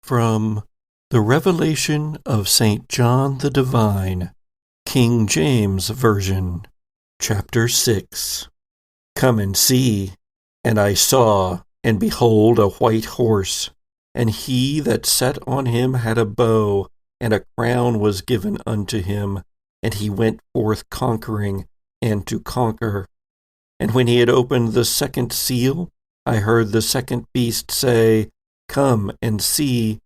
From the Revelation of St. John the Divine, King James Version, Chapter 6. Come and see. And I saw, and behold, a white horse, and he that sat on him had a bow, and a crown was given unto him, and he went forth conquering, and to conquer. And when he had opened the second seal, I heard the second beast say, Come and see.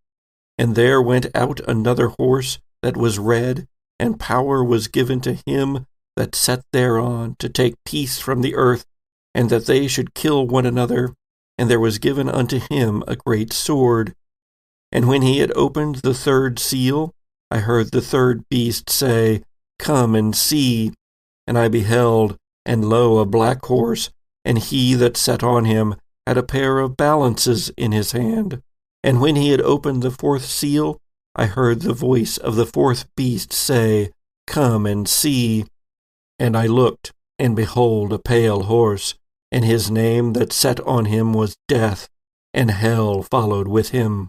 And there went out another horse that was red, and power was given to him that sat thereon to take peace from the earth, and that they should kill one another. And there was given unto him a great sword. And when he had opened the third seal, I heard the third beast say, Come and see. And I beheld, and lo, a black horse, and he that sat on him had a pair of balances in his hand. And when he had opened the fourth seal, I heard the voice of the fourth beast say, Come and see. And I looked, and behold, a pale horse, and his name that sat on him was Death, and hell followed with him.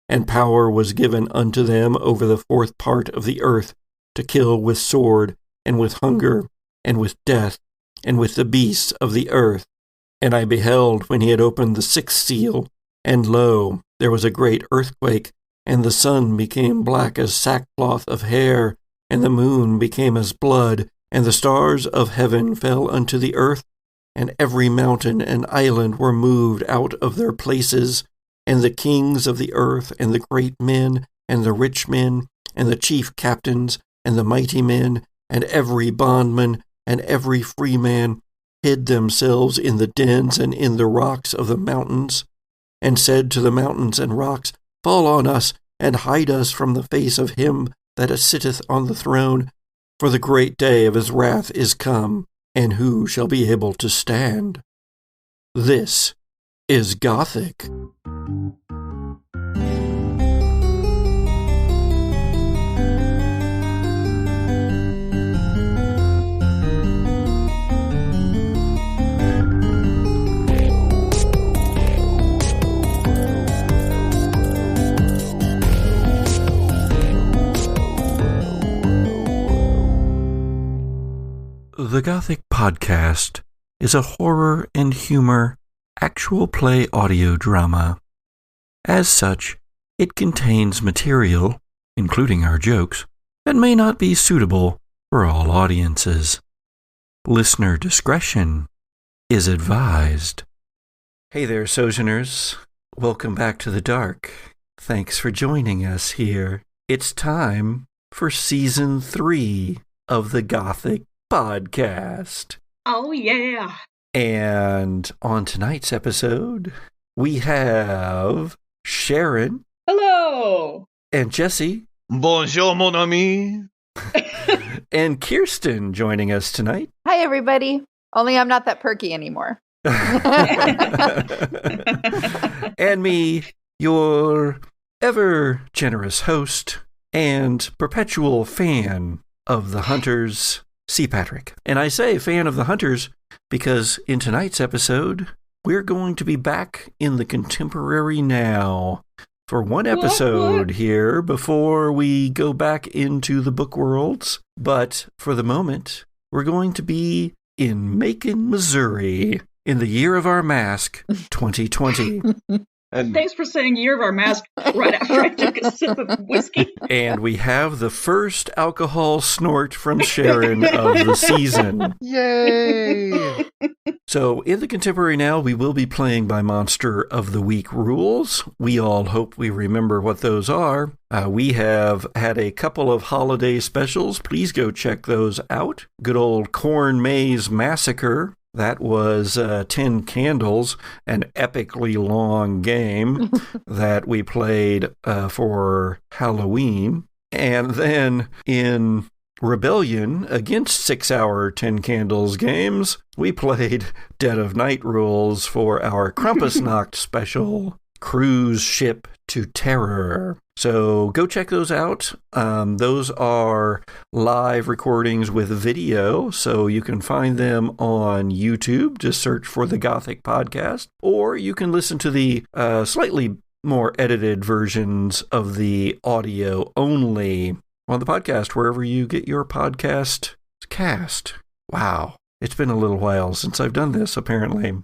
And power was given unto them over the fourth part of the earth, to kill with sword, and with hunger, and with death, and with the beasts of the earth. And I beheld when he had opened the sixth seal, and lo, there was a great earthquake, and the sun became black as sackcloth of hair, and the moon became as blood, and the stars of heaven fell unto the earth, and every mountain and island were moved out of their places, and the kings of the earth, and the great men, and the rich men, and the chief captains, and the mighty men, and every bondman, and every free man, hid themselves in the dens and in the rocks of the mountains, and said to the mountains and rocks, Fall on us, and hide us from the face of him that sitteth on the throne, for the great day of his wrath is come, and who shall be able to stand? This is Gothic. The Gothic Podcast is a horror and humor actual play audio drama. As such, it contains material, including our jokes, that may not be suitable for all audiences. Listener discretion is advised. Hey there, Sojourners. Welcome back to the dark. Thanks for joining us here. It's time for Season 3 of the Gothic Podcast. Oh, yeah. And on tonight's episode, we have Sharon. Hello. And Jesse. Bonjour, mon ami. And Kirstin joining us tonight. Hi, everybody. Only I'm not that perky anymore. And me, your ever generous host and perpetual fan of the Hunters, C. Patrick. And I say fan of the Hunters because in tonight's episode, we're going to be back in the contemporary now for one episode here before we go back into the book worlds. But for the moment, we're going to be in Macon, Missouri in the year of our mask, 2020. And Thanks for saying year of our mask right after I took a sip of whiskey. And we have the first alcohol snort from Sharon of the season. yay! So in the contemporary now, we will be playing by Monster of the Week rules. We all hope we remember what those are. We have had a couple of holiday specials. Please go check those out. Good old Corn Maze Massacre. That was 10 Candles, an epically long game that we played for Halloween. And then in Rebellion against 6-hour 10 Candles games, we played Dead of Night rules for our Krampusnacht special, Cruise Ship to Terror. So go check those out. Those are live recordings with video, so you can find them on YouTube. Just search for the Gothic Podcast, or you can listen to the slightly more edited versions of the audio only on the podcast, wherever you get your podcast cast. Wow. It's been a little while since I've done this, apparently.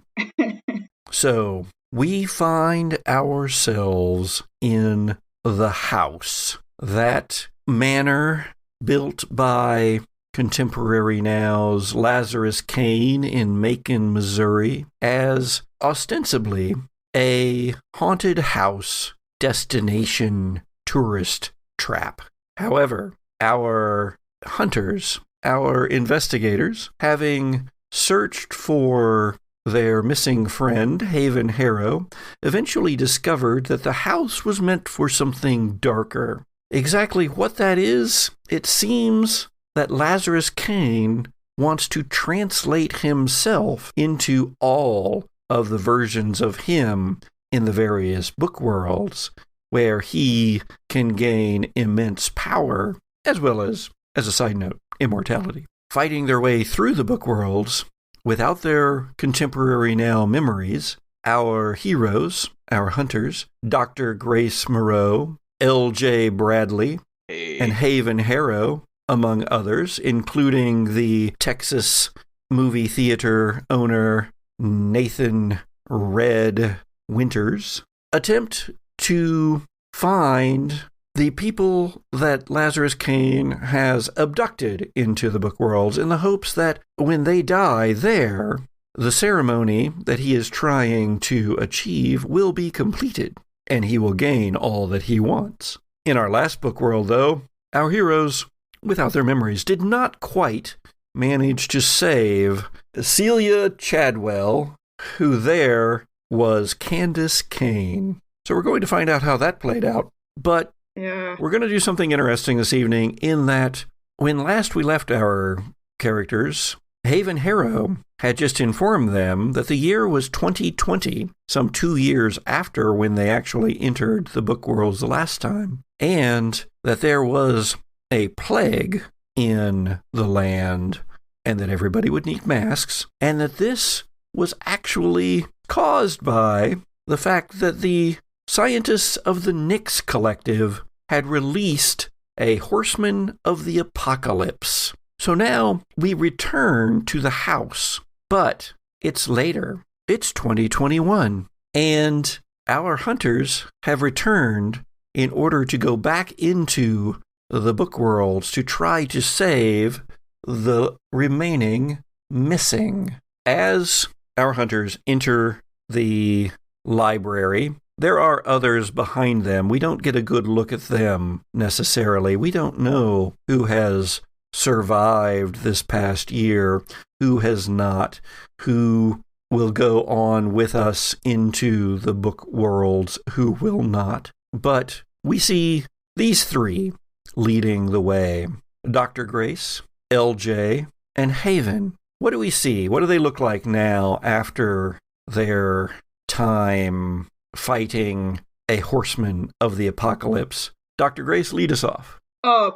So we find ourselves in the house. That manor built by contemporary now's Lazarus Kane in Macon, Missouri, as ostensibly a haunted house destination tourist trap. However, our hunters, our investigators, having searched for their missing friend, Haven Harrow, eventually discovered that the house was meant for something darker. Exactly what that is, it seems that Lazarus Kane wants to translate himself into all of the versions of him in the various book worlds, where he can gain immense power, as well as a side note, immortality. Fighting their way through the book worlds without their contemporary now memories, our heroes, our hunters, Dr. Grace Moreau, L.J. Bradley, and Haven Harrow, among others, including the Texas movie theater owner Nathan Red Winters, attempt to find the people that Lazarus Kane has abducted into the book worlds in the hopes that when they die there, the ceremony that he is trying to achieve will be completed, and he will gain all that he wants. In our last book world, though, our heroes, without their memories, did not quite manage to save Celia Chadwell, who there was Candace Kane. So we're going to find out how that played out. But we're going to do something interesting this evening in that when last we left our characters, Haven Harrow had just informed them that the year was 2020, some 2 years after when they actually entered the book worlds the last time, and that there was a plague in the land, and that everybody would need masks, and that this was actually caused by the fact that the scientists of the Nyx Collective had released a Horseman of the Apocalypse. So now we return to the house, but it's later. It's 2021, and our hunters have returned in order to go back into the book worlds to try to save the remaining missing. As our hunters enter the library, there are others behind them. We don't get a good look at them necessarily. We don't know who has survived this past year, who has not, who will go on with us into the book worlds, who will not. But we see these three leading the way. Dr. Grace, LJ, and Haven. What do we see? What do they look like now after their time fighting a Horseman of the Apocalypse? Dr. Grace, lead us off.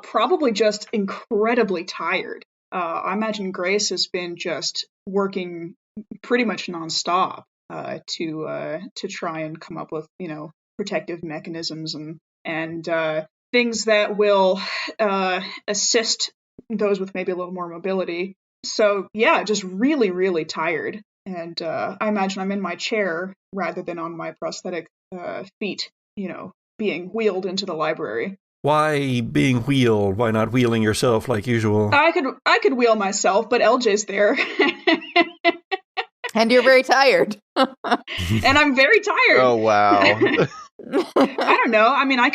Probably just incredibly tired. I imagine Grace has been just working pretty much nonstop to try and come up with, protective mechanisms and things that will assist those with maybe a little more mobility. So yeah, just really, really tired. And I imagine I'm in my chair rather than on my prosthetic feet, being wheeled into the library. Why being wheeled? Why not wheeling yourself like usual? I could wheel myself, but LJ's there. And you're very tired. And I'm very tired. Oh, wow. I don't know. I mean, I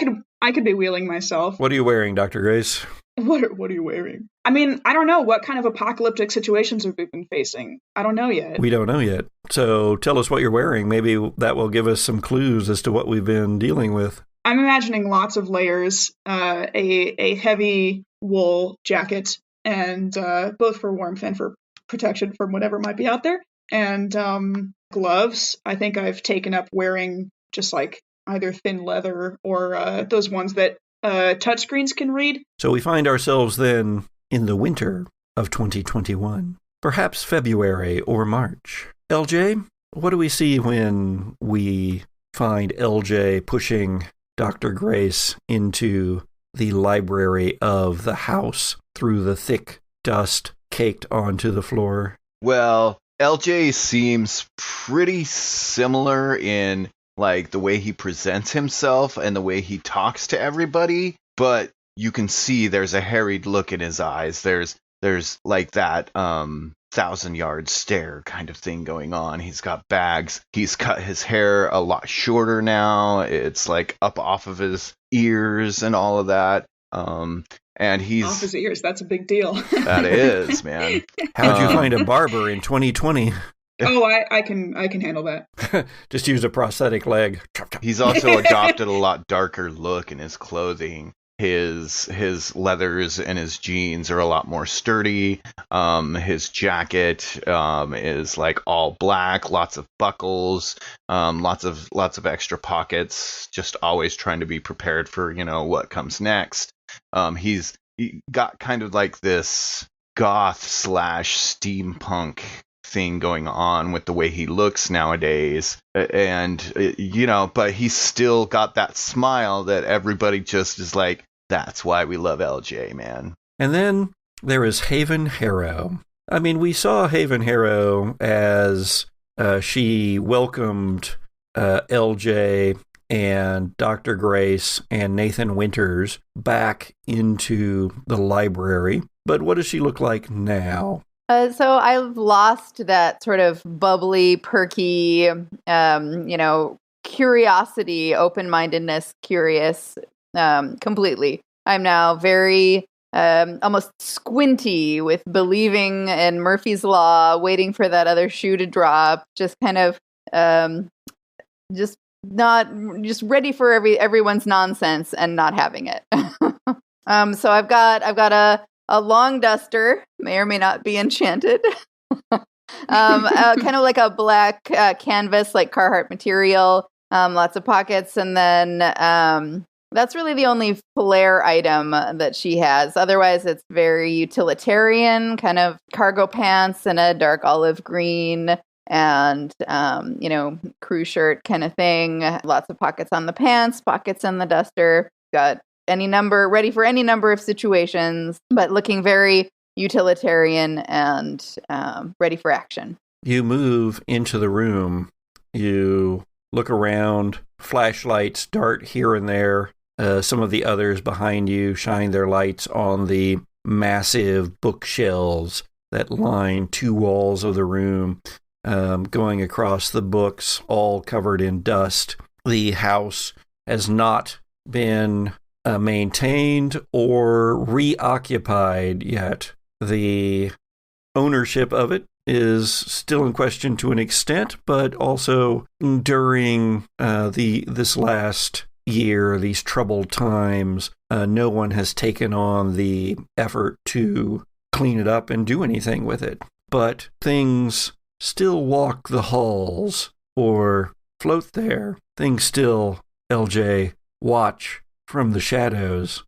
could be wheeling myself. What are you wearing, Dr. Grace? What are you wearing? I mean, I don't know. What kind of apocalyptic situations have we been facing? I don't know yet. We don't know yet. So tell us what you're wearing. Maybe that will give us some clues as to what we've been dealing with. I'm imagining lots of layers, a heavy wool jacket, and both for warmth and for protection from whatever might be out there, and gloves. I think I've taken up wearing just like either thin leather or those ones that touchscreens can read. So we find ourselves then in the winter of 2021, perhaps February or March. LJ, what do we see when we find LJ pushing Dr. Grace into the library of the house through the thick dust caked onto the floor. Well, LJ seems pretty similar in like the way he presents himself and the way he talks to everybody, but you can see there's a harried look in his eyes. There's like that 1,000-yard stare kind of thing going on. He's got bags. He's cut his hair a lot shorter now. It's like up off of his ears and all of that. And he's off his ears. That's a big deal. That is, man. How'd you find a barber in 2020? Oh, I can handle that. Just use a prosthetic leg. He's also adopted a lot darker look in his clothing. His leathers and his jeans are a lot more sturdy. His jacket is like all black, lots of buckles, lots of extra pockets. Just always trying to be prepared for what comes next. He's got kind of like this goth / steampunk thing going on with the way he looks nowadays, and but he's still got that smile that everybody just is like, that's why we love LJ, man. And then there is Haven Harrow. I mean, we saw Haven Harrow as she welcomed LJ and Dr. Grace and Nathan Winters back into the library. But what does she look like now? So I've lost that sort of bubbly, perky, curiosity, open-mindedness, curious, completely. I'm now very almost squinty with believing in Murphy's Law, waiting for that other shoe to drop, just kind of just ready for everyone's nonsense and not having it. So I've got a long duster, may or may not be enchanted. Kind of like a black canvas, like Carhartt material, lots of pockets, and then that's really the only flair item that she has. Otherwise, it's very utilitarian, kind of cargo pants and a dark olive green and, crew shirt kind of thing. Lots of pockets on the pants, pockets in the duster. Got ready for any number of situations, but looking very utilitarian and ready for action. You move into the room. You look around. Flashlights dart here and there. Some of the others behind you shine their lights on the massive bookshelves that line two walls of the room, going across the books, all covered in dust. The house has not been maintained or reoccupied yet. The ownership of it is still in question to an extent, but also during this last year, these troubled times, no one has taken on the effort to clean it up and do anything with it. But things still walk the halls or float there. Things still, LJ, watch from the shadows.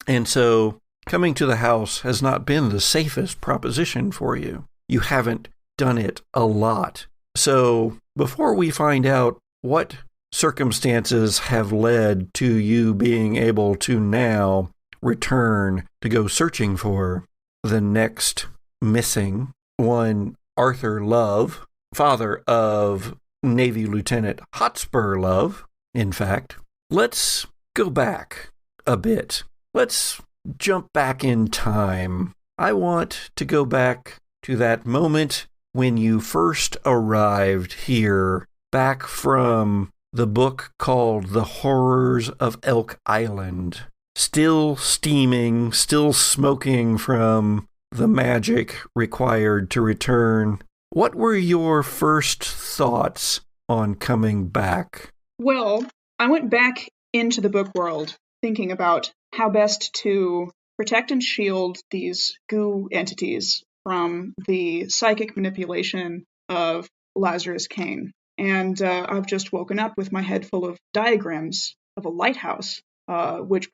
And so coming to the house has not been the safest proposition for you. You haven't done it a lot. So before we find out what circumstances have led to you being able to now return to go searching for the next missing one, Arthur Love, father of Navy Lieutenant Hotspur Love, in fact, let's go back a bit. Let's jump back in time. I want to go back to that moment when you first arrived here, back from the book called The Horrors of Elk Island. Still steaming, still smoking from the magic required to return. What were your first thoughts on coming back? Well, I went back into the book world thinking about how best to protect and shield these goo entities from the psychic manipulation of Lazarus Kane. And I've just woken up with my head full of diagrams of a lighthouse, which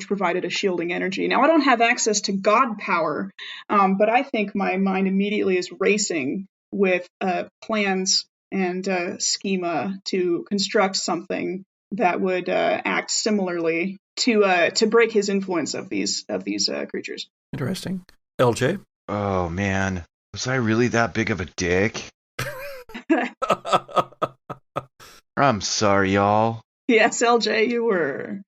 provided a shielding energy. Now, I don't have access to God power, but I think my mind immediately is racing with plans and schema to construct something that would act similarly to break his influence of these creatures. Interesting. LJ? Oh, man. Was I really that big of a dick? I'm sorry, y'all. Yes, LJ, you were.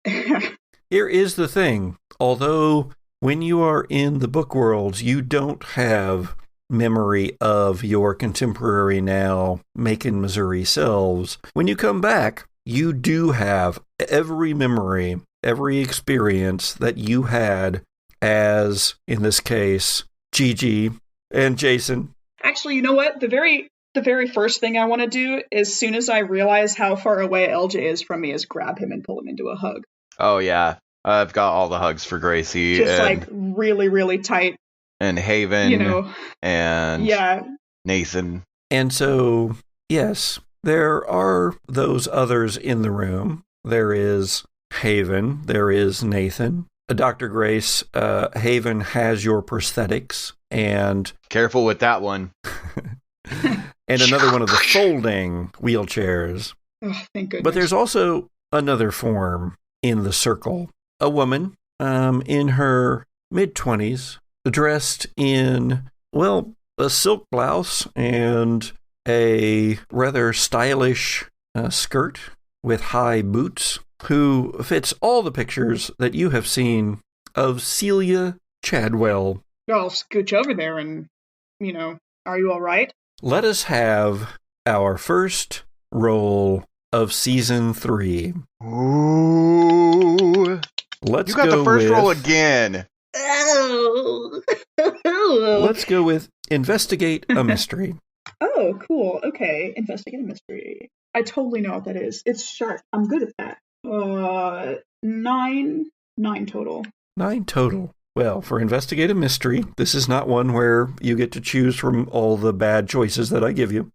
Here is the thing. Although when you are in the book worlds, you don't have memory of your contemporary now Macon, Missouri selves. When you come back, you do have every memory, every experience that you had as, in this case, Gigi and Jason. Actually, you know what? The very first thing I want to do, as soon as I realize how far away LJ is from me, is grab him and pull him into a hug. Oh, yeah. I've got all the hugs for Gracie. Just like really, really tight. And Haven. And yeah. Nathan. And so, yes, there are those others in the room. There is Haven. There is Nathan. Dr. Grace, Haven has your prosthetics. And careful with that one. And another one of the folding wheelchairs. Oh, thank goodness. But there's also another form in the circle. A woman in her mid-20s, dressed in, well, a silk blouse and a rather stylish skirt with high boots, who fits all the pictures that you have seen of Celia Chadwell. I'll scooch over there and, are you all right? Let us have our first roll of Season 3. Ooh. Let's go. You got the first roll again. Oh. Let's go with Investigate a Mystery. Oh, cool. Okay. Investigate a mystery. I totally know what that is. It's sharp. I'm good at that. 9 total. 9 total. Well, for Investigate a Mystery, this is not one where you get to choose from all the bad choices that I give you.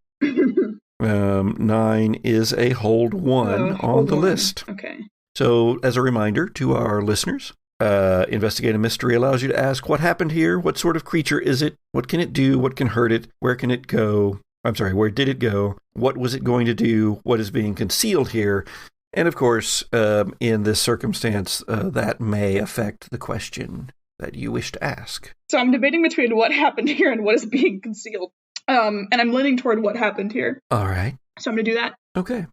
9 is a hold 1 on the list. Okay. So, as a reminder to our listeners, Investigate a Mystery allows you to ask, what happened here? What sort of creature is it? What can it do? What can hurt it? Where can it go? Where did it go? What was it going to do? What is being concealed here? And of course, in this circumstance, that may affect the question that you wish to ask. So I'm debating between what happened here and what is being concealed. And I'm leaning toward what happened here. All right. So I'm going to do that. Okay.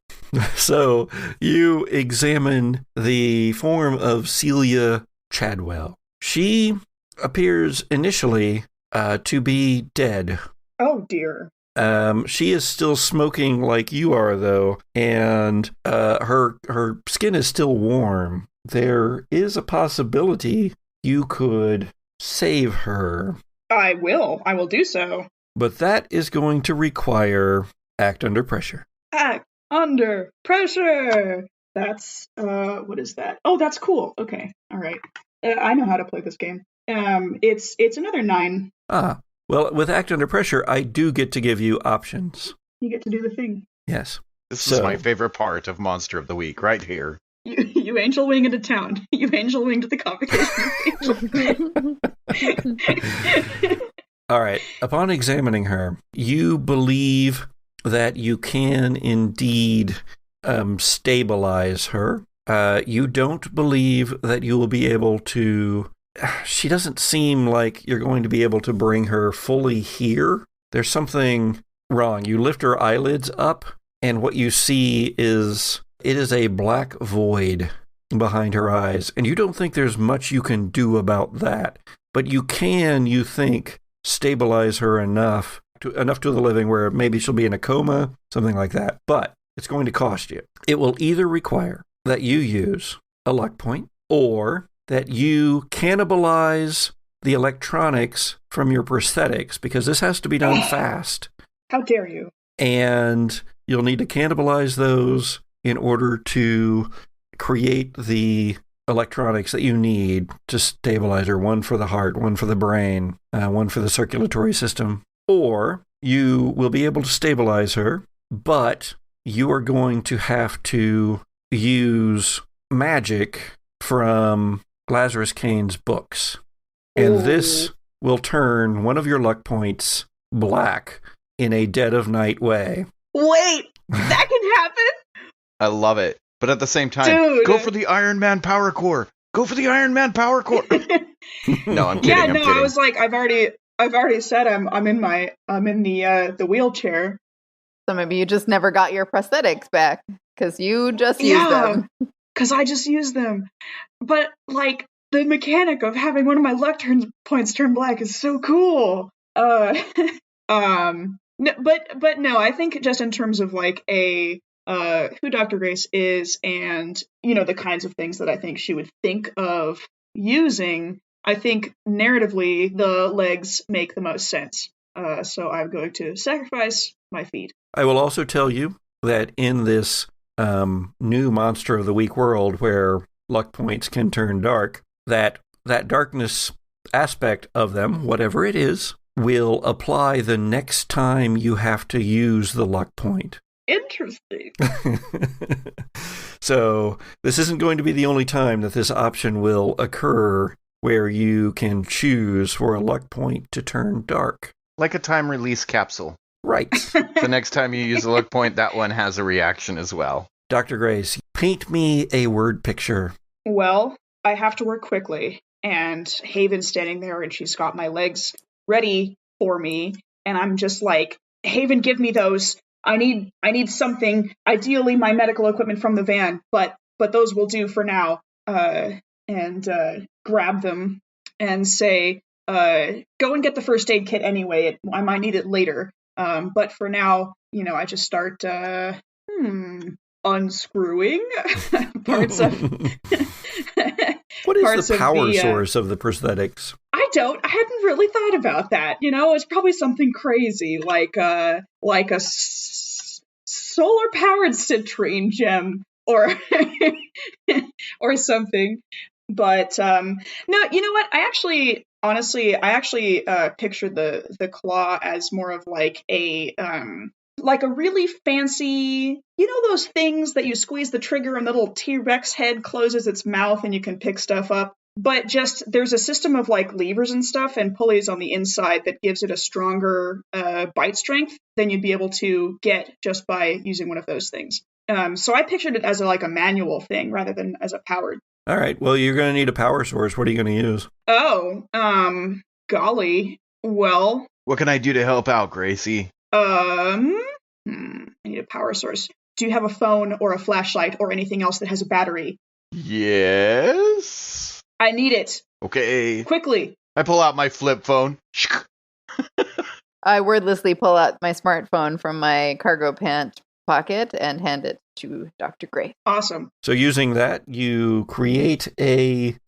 So you examine the form of Celia Chadwell. She appears initially to be dead. Oh, dear. She is still smoking like you are, though, and her skin is still warm. There is a possibility you could save her. I will do so. But that is going to require Act Under Pressure. Act Under Pressure! That's, what is that? Oh, that's cool. Okay, all right. I know how to play this game. It's another 9. Ah, well, with Act Under Pressure, I do get to give you options. You get to do the thing. Yes. This is my favorite part of Monster of the Week, right here. You angel wing into town. You angel wing to the convocation. All right. Upon examining her, you believe that you can indeed stabilize her. You don't believe that you will be able to... She doesn't seem like you're going to be able to bring her fully here. There's something wrong. You lift her eyelids up, and what you see is... It is a black void behind her eyes, and you don't think there's much you can do about that. But you can, you think, stabilize her enough to the living where maybe she'll be in a coma, something like that. But it's going to cost you. It will either require that you use a luck point, or that you cannibalize the electronics from your prosthetics, because this has to be done fast. How dare you? And you'll need to cannibalize those in order to create the electronics that you need to stabilize her. One for the heart, one for the brain, one for the circulatory system. Or you will be able to stabilize her, but you are going to have to use magic from Lazarus Kane's books. And this will turn one of your luck points black in a dead of night way. Wait, that can happen? I love it. But at the same time, Dude. go for the Iron Man power core. Go for the Iron Man power core. No, I'm kidding. Yeah, I'm no, kidding. I was like, I've already said I'm in the wheelchair. So maybe you just never got your prosthetics back because you just used them. Because I just used them. But like the mechanic of having one of my luck points turn black is so cool. No, but no, I think just in terms of like who Dr. Grace is and, you know, the kinds of things that I think she would think of using, I think narratively the legs make the most sense. So I'm going to sacrifice my feet. I will also tell you that in this new Monster of the Week world where luck points can turn dark, that darkness aspect of them, whatever it is, will apply the next time you have to use the luck point. Interesting. So this isn't going to be the only time that this option will occur where you can choose for a luck point to turn dark. Like a time release capsule. Right. The next time you use a luck point, that one has a reaction as well. Dr. Grace, paint me a word picture. Well, I have to work quickly, and Haven's standing there, and she's got my legs ready for me, and I'm just like, Haven, give me those. I need something, ideally my medical equipment from the van, but those will do for now. And grab them and say, go and get the first aid kit anyway. I might need it later. But for now, you know, I just start unscrewing parts of. What is the power source of the prosthetics? I hadn't really thought about that. You know, it's probably something crazy like a solar powered citrine gem or or something. But no, you know what? I actually pictured the claw as more of like a really fancy, you know, those things that you squeeze the trigger and the little T-Rex head closes its mouth and you can pick stuff up. But just there's a system of like levers and stuff and pulleys on the inside that gives it a stronger bite strength than you'd be able to get just by using one of those things. So I pictured it as a manual thing rather than as a powered. All right. Well, you're going to need a power source. What are you going to use? Oh, golly. Well. What can I do to help out, Gracie? I need a power source. Do you have a phone or a flashlight or anything else that has a battery? Yes. I need it. Okay. Quickly. I pull out my flip phone. I wordlessly pull out my smartphone from my cargo pant pocket and hand it to Dr. Gray. Awesome. So using that, you create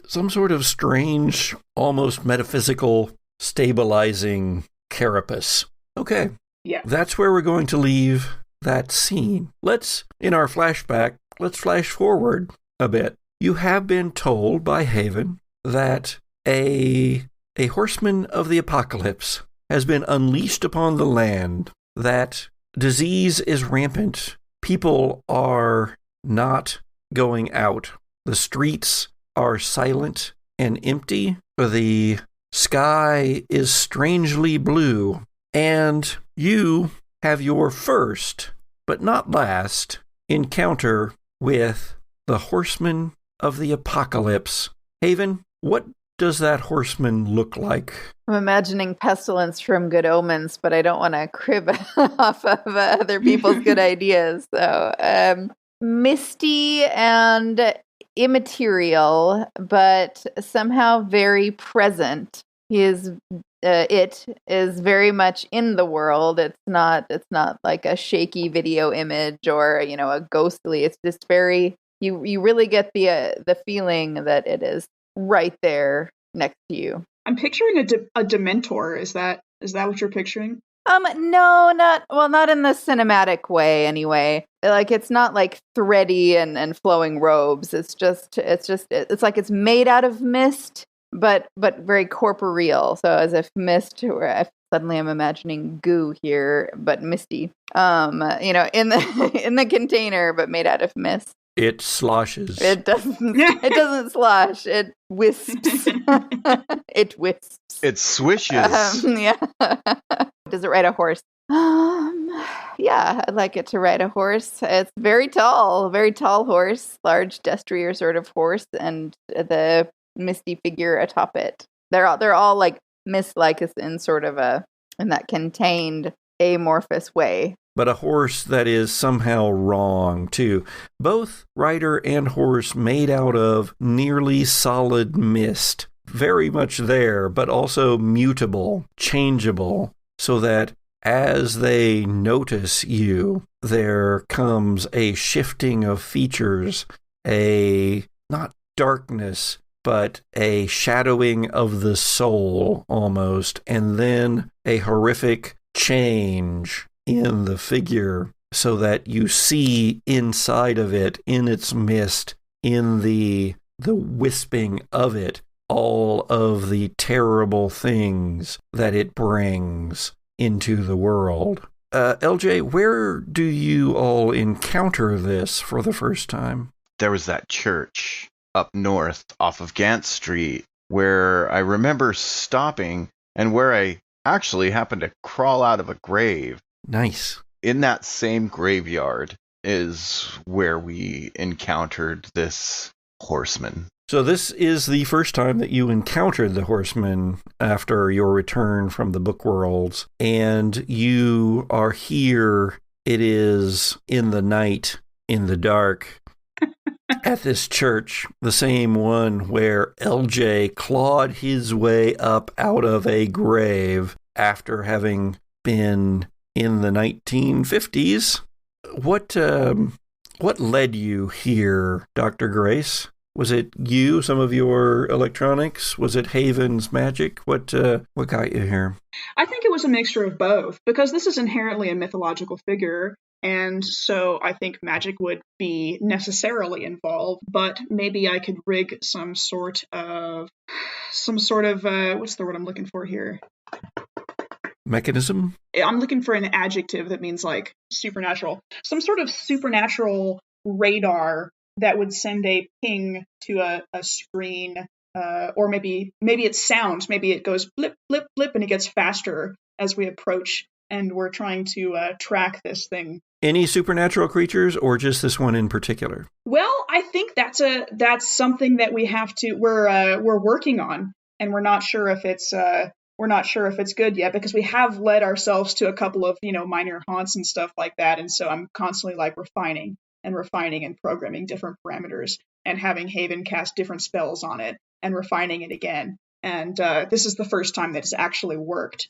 some sort of strange, almost metaphysical, stabilizing carapace. Okay. Yeah. That's where we're going to leave that scene. In our flashback, let's flash forward a bit. You have been told by Haven that a horseman of the apocalypse has been unleashed upon the land, that disease is rampant. People are not going out. The streets are silent and empty. The sky is strangely blue. And you have your first, but not last, encounter with the Horseman of the Apocalypse. Haven, what does that horseman look like? I'm imagining Pestilence from Good Omens, but I don't want to crib off of other people's good ideas. So, misty and immaterial, but somehow very present. It is very much in the world. It's not like a shaky video image or, you know, a ghostly. It's just very, you really get the feeling that it is right there next to you. I'm picturing a Dementor. Is that what you're picturing? No, not in the cinematic way anyway. Like, it's not like thready and flowing robes. It's like it's made out of mist, but very corporeal. So as if mist, or suddenly I'm imagining goo here, but misty. You know, in the container, but made out of mist. It sloshes. It doesn't slosh. It wisps. It wisps. It swishes. Yeah. Does it ride a horse? Yeah, I'd like it to ride a horse. It's very tall horse, large destrier sort of horse, and the misty figure atop it. They're all like Miss-like in sort of in that contained amorphous way. But a horse that is somehow wrong, too. Both rider and horse made out of nearly solid mist. Very much there, but also mutable, changeable, so that as they notice you, there comes a shifting of features, not darkness, but a shadowing of the soul almost, and then a horrific change in the figure so that you see inside of it, in its mist, in the wisping of it, all of the terrible things that it brings into the world. LJ, where do you all encounter this for the first time? There was that church up north off of Gant Street where I remember stopping and where I actually happened to crawl out of a grave. Nice. In that same graveyard is where we encountered this horseman. So this is the first time that you encountered the Horseman after your return from the book worlds, and you are here. It is in the night, in the dark, at this church, the same one where LJ clawed his way up out of a grave after having been in the 1950s. What led you here, Dr. Grace? Was it you, some of your electronics? Was it Haven's magic? What got you here? I think it was a mixture of both, because this is inherently a mythological figure, and so I think magic would be necessarily involved, but maybe I could rig some sort of what's the word I'm looking for here? Mechanism? I'm looking for an adjective that means like supernatural. Some sort of supernatural radar that would send a ping to a screen, or maybe it's sound. Maybe it goes blip, blip, blip, and it gets faster as we approach, and we're trying to track this thing. Any supernatural creatures, or just this one in particular? Well, I think that's something that we're working on, and we're not sure if it's good yet, because we have led ourselves to a couple of minor haunts and stuff like that, and so I'm constantly like refining and programming different parameters and having Haven cast different spells on it and refining it again. And this is the first time that it's actually worked.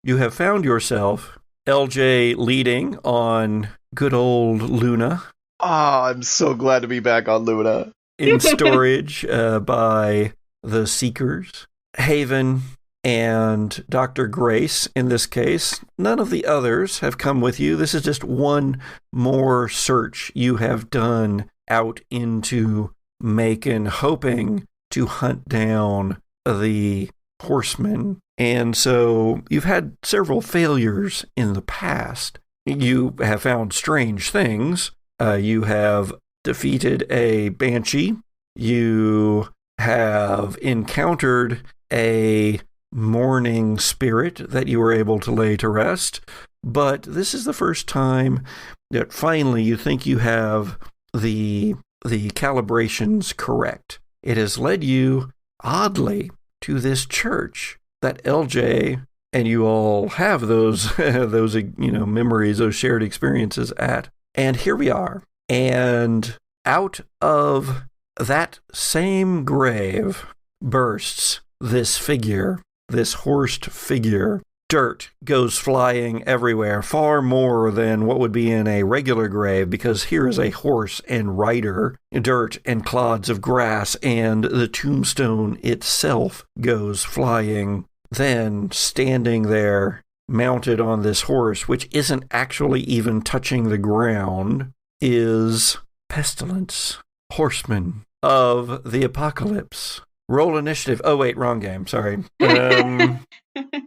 You have found yourself, LJ, leading on good old Luna. Oh, I'm so glad to be back on Luna. In storage by the Seekers. Haven and Dr. Grace, in this case. None of the others have come with you. This is just one more search you have done out into Macon, hoping to hunt down the Horseman. And so you've had several failures in the past. You have found strange things. You have defeated a banshee. You have encountered a mourning spirit that you were able to lay to rest, but this is the first time that finally you think you have the calibrations correct. It has led you, oddly, to this church that LJ and you all have those memories, those shared experiences at. And here we are. And out of that same grave bursts this figure, this horsed figure. Dirt goes flying everywhere, far more than what would be in a regular grave, because here is a horse and rider. Dirt and clods of grass, and the tombstone itself goes flying. Then, standing there, mounted on this horse, which isn't actually even touching the ground, is Pestilence, Horseman of the Apocalypse. Roll initiative. Oh, wait, wrong game. Sorry.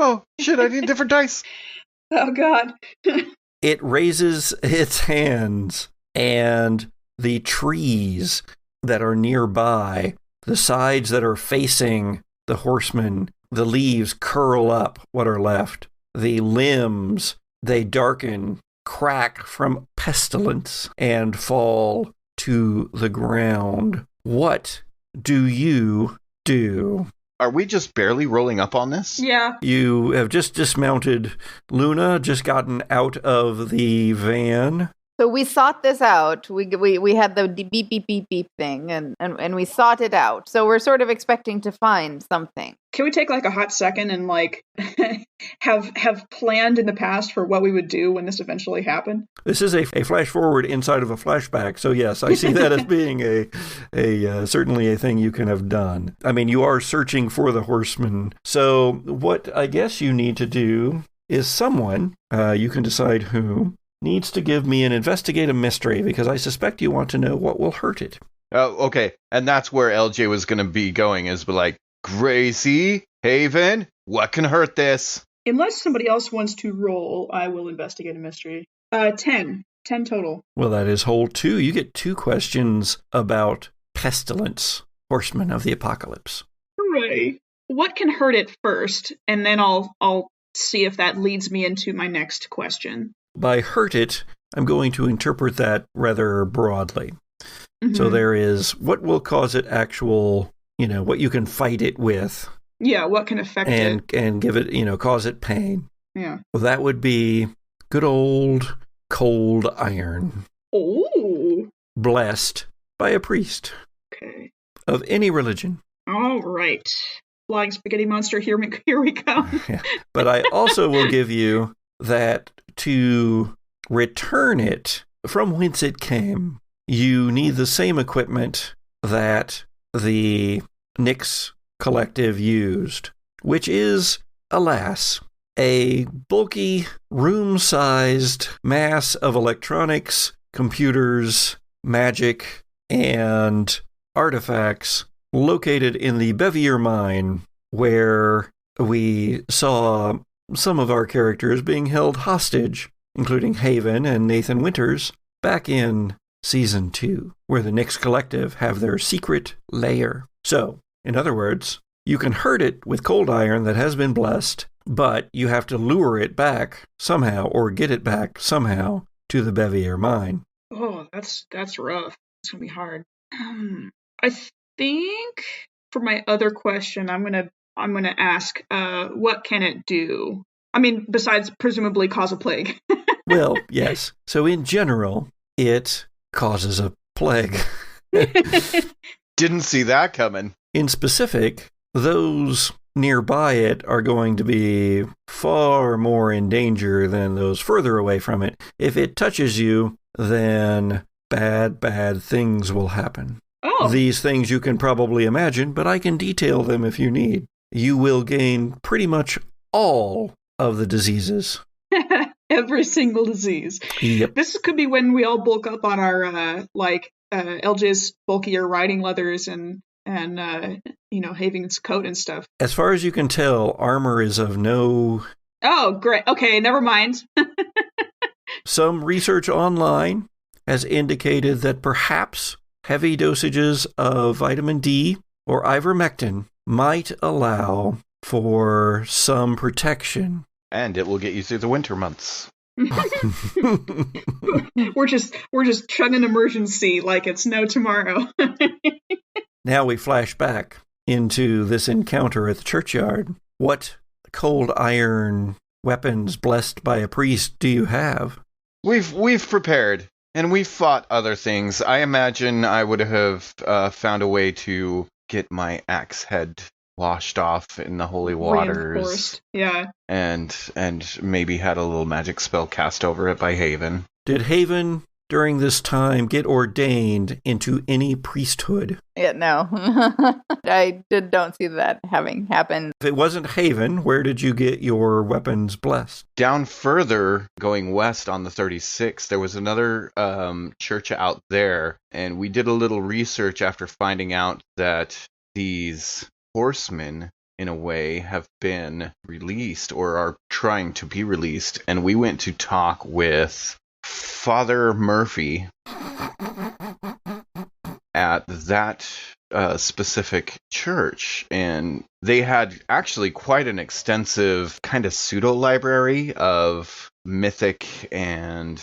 Oh, shit, I need different dice. Oh, God. It raises its hands, and the trees that are nearby, the sides that are facing the Horseman, the leaves curl up, what are left. The limbs, they darken, crack from pestilence, and fall to the ground. What do you do? Are we just barely rolling up on this? Yeah. You have just dismounted Luna, just gotten out of the van. So we sought this out. We had the beep, beep, beep, beep thing, and we sought it out. So we're sort of expecting to find something. Can we take like a hot second and like have planned in the past for what we would do when this eventually happened? This is a flash forward inside of a flashback. So yes, I see that as being a certainly a thing you can have done. I mean, you are searching for the Horseman. So what I guess you need to do is someone, you can decide who, needs to give me an investigate a mystery, because I suspect you want to know what will hurt it. Oh, okay. And that's where LJ was going to be going, is like, Gracie, Haven, what can hurt this? Unless somebody else wants to roll, I will investigate a mystery. 10 total. Well, that is whole 2. You get 2 questions about Pestilence, Horseman of the Apocalypse. Hooray. What can hurt it first? And then I'll see if that leads me into my next question. By hurt it, I'm going to interpret that rather broadly. Mm-hmm. So there is what will cause it actual, what you can fight it with. Yeah, what can affect it. And give it, cause it pain. Yeah. Well, that would be good old cold iron. Oh. Blessed by a priest. Okay. Of any religion. All right. Flying spaghetti monster, here we come. Yeah. But I also will give you that to return it from whence it came, you need the same equipment that the Nyx Collective used, which is, alas, a bulky, room-sized mass of electronics, computers, magic, and artifacts located in the Bevier mine, where we saw some of our characters being held hostage, including Haven and Nathan Winters, back in Season 2, where the Nyx Collective have their secret lair. So, in other words, you can hurt it with cold iron that has been blessed, but you have to lure it back somehow, or get it back somehow, to the Bevier mine. Oh, that's rough. It's gonna be hard. I think for my other question, I'm gonna ask, what can it do? I mean, besides presumably cause a plague. Well, yes. So in general, it causes a plague. Didn't see that coming. In specific, those nearby it are going to be far more in danger than those further away from it. If it touches you, then bad things will happen. Oh. These things you can probably imagine, but I can detail them if you need. You will gain pretty much all of the diseases. Every single disease. Yep. This could be when we all bulk up on our LJ's bulkier riding leathers and Haven's coat and stuff. As far as you can tell, armor is of no... Oh, great. Okay, never mind. Some research online has indicated that perhaps heavy dosages of vitamin D or ivermectin might allow for some protection. And it will get you through the winter months. We're just chugging emergency like it's no tomorrow. Now we flash back into this encounter at the churchyard. What cold iron weapons blessed by a priest do you have? We've prepared, and we've fought other things. I imagine I would have found a way to get my axe head washed off in the holy waters. Yeah. And maybe had a little magic spell cast over it by Haven. Did Haven, during this time, get ordained into any priesthood? Yeah, no. I don't see that having happened. If it wasn't Haven, where did you get your weapons blessed? Down further, going west on the 36, there was another church out there, and we did a little research after finding out that these Horsemen, in a way, have been released or are trying to be released, and we went to talk with Father Murphy at that specific church, and they had actually quite an extensive kind of pseudo-library of mythic and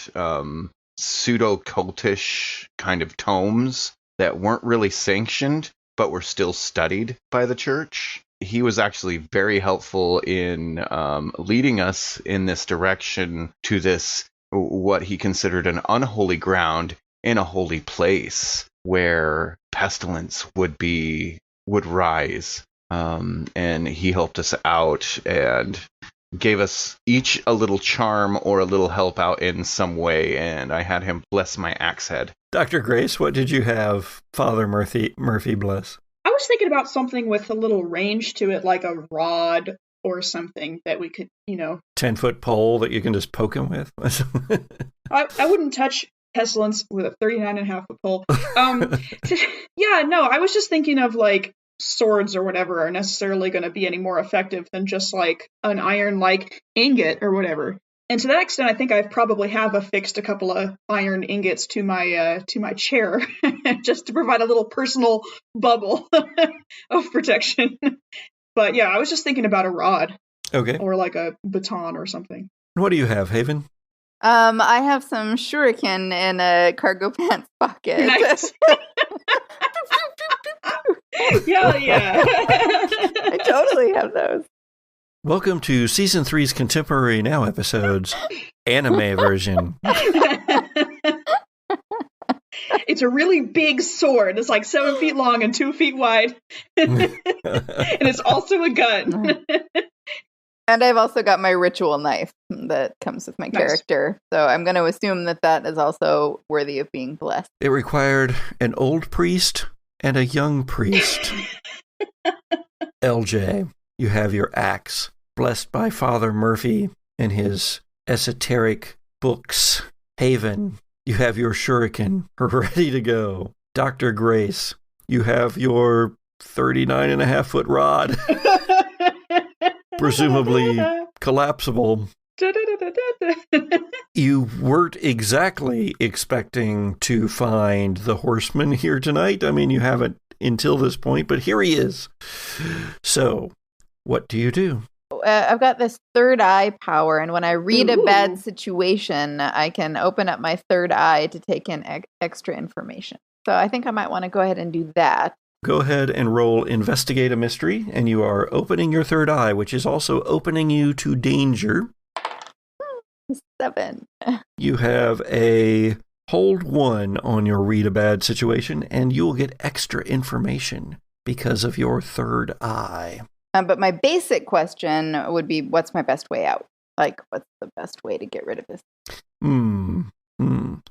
pseudo-cultish kind of tomes that weren't really sanctioned, but were still studied by the church. He was actually very helpful in leading us in this direction to this, what he considered an unholy ground in a holy place where pestilence would rise. And he helped us out and gave us each a little charm or a little help out in some way, and I had him bless my axe head. Dr. Grace, what did you have Father Murphy bless? I was thinking about something with a little range to it, like a rod or something that we could, 10-foot pole that you can just poke him with? I wouldn't touch Pestilence with a 39.5-foot pole. I was just thinking of like swords or whatever are necessarily going to be any more effective than just like an iron like ingot or whatever. And to that extent, I think I probably have affixed a couple of iron ingots to my chair just to provide a little personal bubble of protection. But yeah, I was just thinking about a rod. Okay. Or like a baton or something. What do you have, Haven? I have some shuriken in a cargo pants pocket. Nice. Yeah. I totally have those. Welcome to Season 3's Contemporary Now episodes, anime version. It's a really big sword. It's like 7 feet long and 2 feet wide. And it's also a gun. And I've also got my ritual knife that comes with my character. So I'm going to assume that is also worthy of being blessed. It required an old priest and a young priest. LJ, you have your axe, blessed by Father Murphy and his esoteric books. Haven, you have your shuriken ready to go. Dr. Grace, you have your 39.5-foot rod. Presumably collapsible. You weren't exactly expecting to find the Horseman here tonight. I mean, you haven't until this point, but here he is. So, what do you do? I've got this third eye power, and when I read a bad situation, I can open up my third eye to take in extra information. So I think I might want to go ahead and do that. Go ahead and roll Investigate a Mystery, and you are opening your third eye, which is also opening you to danger. 7. You have a hold 1 on your read a bad situation, and you will get extra information because of your third eye. But my basic question would be, what's my best way out? Like, what's the best way to get rid of this?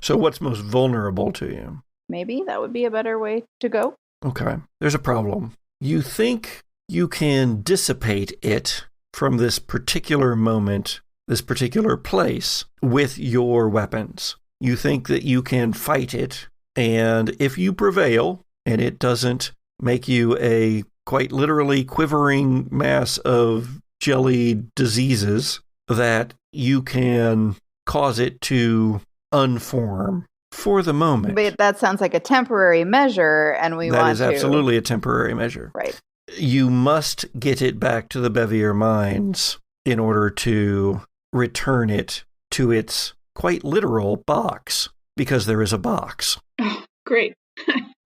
So what's most vulnerable to you? Maybe that would be a better way to go. Okay. There's a problem. You think you can dissipate it from this particular moment, this particular place, with your weapons. You think that you can fight it, and if you prevail, and it doesn't make you a quite literally quivering mass of jelly diseases, that you can cause it to unform for the moment. But that sounds like a temporary measure, and that is absolutely a temporary measure. Right. You must get it back to the Bevier mines in order to return it to its quite literal box, because there is a box. Oh, great.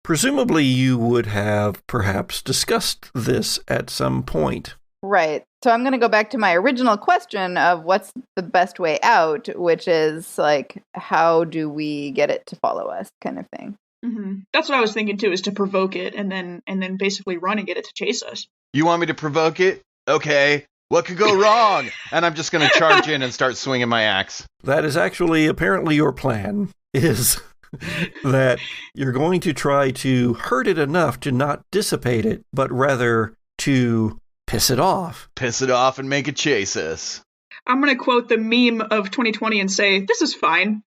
Presumably you would have perhaps discussed this at some point. Right. So I'm going to go back to my original question of what's the best way out, which is like, how do we get it to follow us, kind of thing. Mm-hmm. That's what I was thinking too, is to provoke it and then basically run and get it to chase us. You want me to provoke it? Okay. What could go wrong? And I'm just going to charge in and start swinging my axe. That is actually apparently your plan, is that you're going to try to hurt it enough to not dissipate it, but rather to piss it off. Piss it off and make it chase us. I'm going to quote the meme of 2020 and say, this is fine.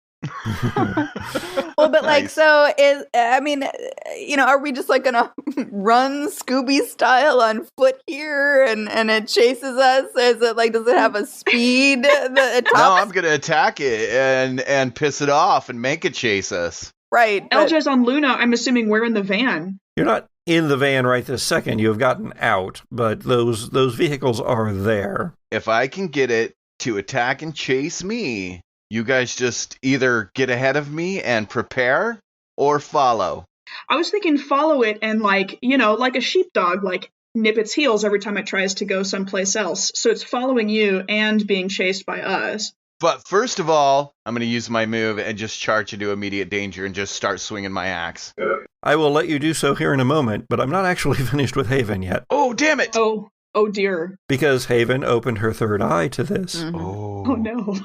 Well, but like, Nice. so are we just like gonna run Scooby style on foot here and it chases us? Is it like, does it have a speed? No, I'm gonna attack it and piss it off and make it chase us. Right. LJ's on Luna, I'm assuming we're in the van. You're not in the van right this second. You have gotten out, but those vehicles are there. If I can get it to attack and chase me, you guys just either get ahead of me and prepare or follow. I was thinking follow it and like a sheepdog, like nip its heels every time it tries to go someplace else. So it's following you and being chased by us. But first of all, I'm going to use my move and just charge into immediate danger and just start swinging my axe. I will let you do so here in a moment, but I'm not actually finished with Haven yet. Oh, damn it! Oh dear. Because Haven opened her third eye to this. Mhm. Oh no.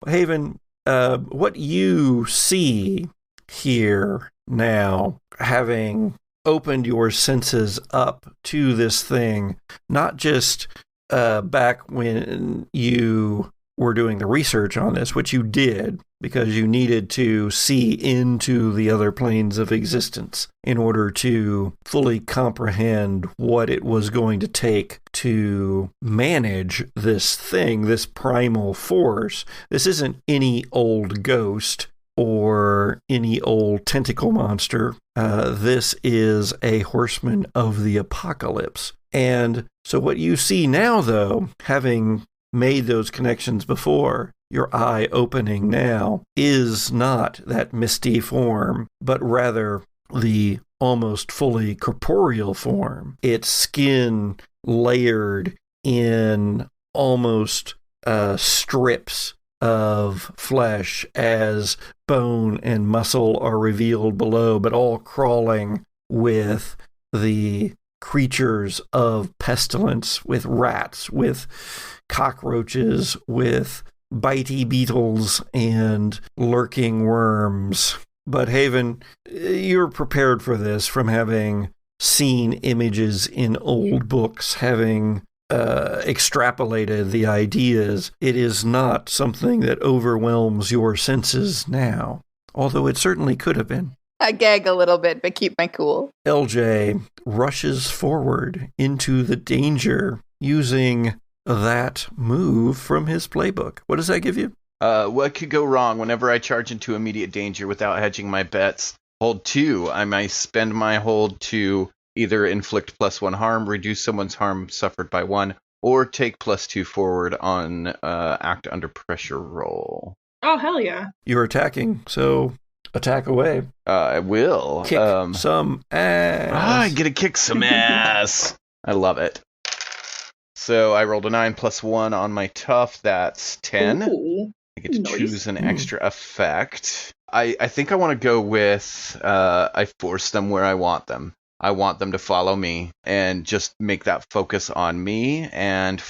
Haven, what you see here now, having opened your senses up to this thing, not just back when you were doing the research on this, which you did because you needed to see into the other planes of existence in order to fully comprehend what it was going to take to manage this thing, this primal force. This isn't any old ghost or any old tentacle monster. This is a horseman of the apocalypse. And so what you see now, though, having made those connections before, your eye opening now, is not that misty form, but rather the almost fully corporeal form. Its skin layered in almost strips of flesh as bone and muscle are revealed below, but all crawling with the creatures of pestilence, with rats, with cockroaches, with bitey beetles and lurking worms. But Haven, you're prepared for this from having seen images in old books, having extrapolated the ideas. It is not something that overwhelms your senses now, although it certainly could have been. I gag a little bit, but keep my cool. LJ rushes forward into the danger using that move from his playbook. What does that give you? What could go wrong whenever I charge into immediate danger without hedging my bets? Hold 2. I might spend my hold to either inflict +1 harm, reduce someone's harm suffered by 1, or take +2 forward on act under pressure roll. Oh, hell yeah. You're attacking, so attack away. I will. Kick some ass. I get to kick some ass. I love it. So I rolled a 9 +1 on my tough. That's 10. Ooh, I get to nice. choose an extra effect. I think I want to go with I force them where I want them. I want them to follow me and just make that focus on me. And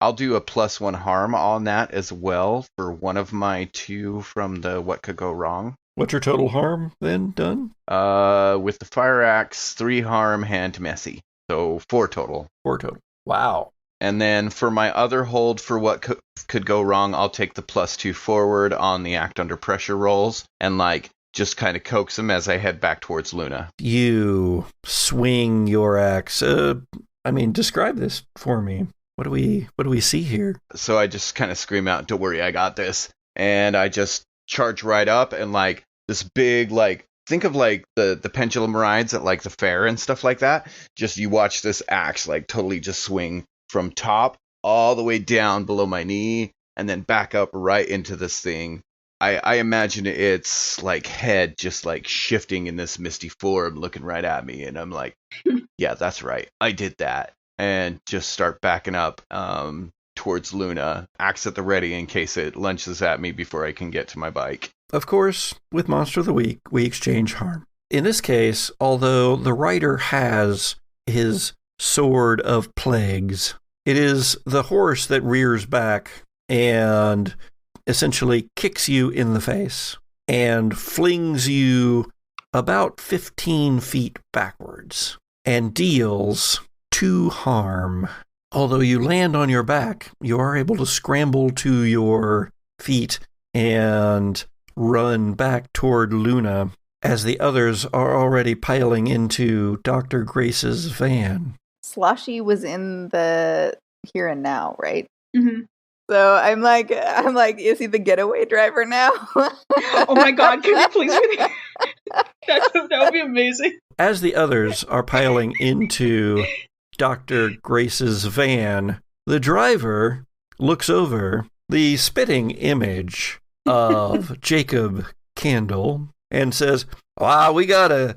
I'll do a +1 harm on that as well for one of my 2 from the what could go wrong. What's your total harm then done? With the fire axe, 3 harm, hand messy. So 4 total. 4 total. Wow. And then for my other hold for what could go wrong, I'll take the +2 forward on the act under pressure rolls and just kind of coax them as I head back towards Luna. You swing your axe. Describe this for me. What do we see here? So I just kind of scream out, "Don't worry, I got this." And I just charge right up and this big, think of the pendulum rides at the fair and stuff like that. Just you watch this axe totally just swing from top all the way down below my knee and then back up right into this thing. I imagine its head just shifting in this misty form looking right at me, and I'm like, yeah, that's right, I did that. And just start backing up towards Luna, axe at the ready in case it lunges at me before I can get to my bike. Of course, with Monster of the Week, we exchange harm. In this case, although the writer has his sword of plagues, it is the horse that rears back and essentially kicks you in the face and flings you about 15 feet backwards and deals 2 harm. Although you land on your back, you are able to scramble to your feet and run back toward Luna as the others are already piling into Dr. Grace's van. Sloshy was in the here and now, right? Mm-hmm. So I'm like, is he the getaway driver now? Oh my god, can you please that would be be amazing. As the others are piling into Dr. Grace's van, the driver looks over the spitting image of Jacob Candle and says, we gotta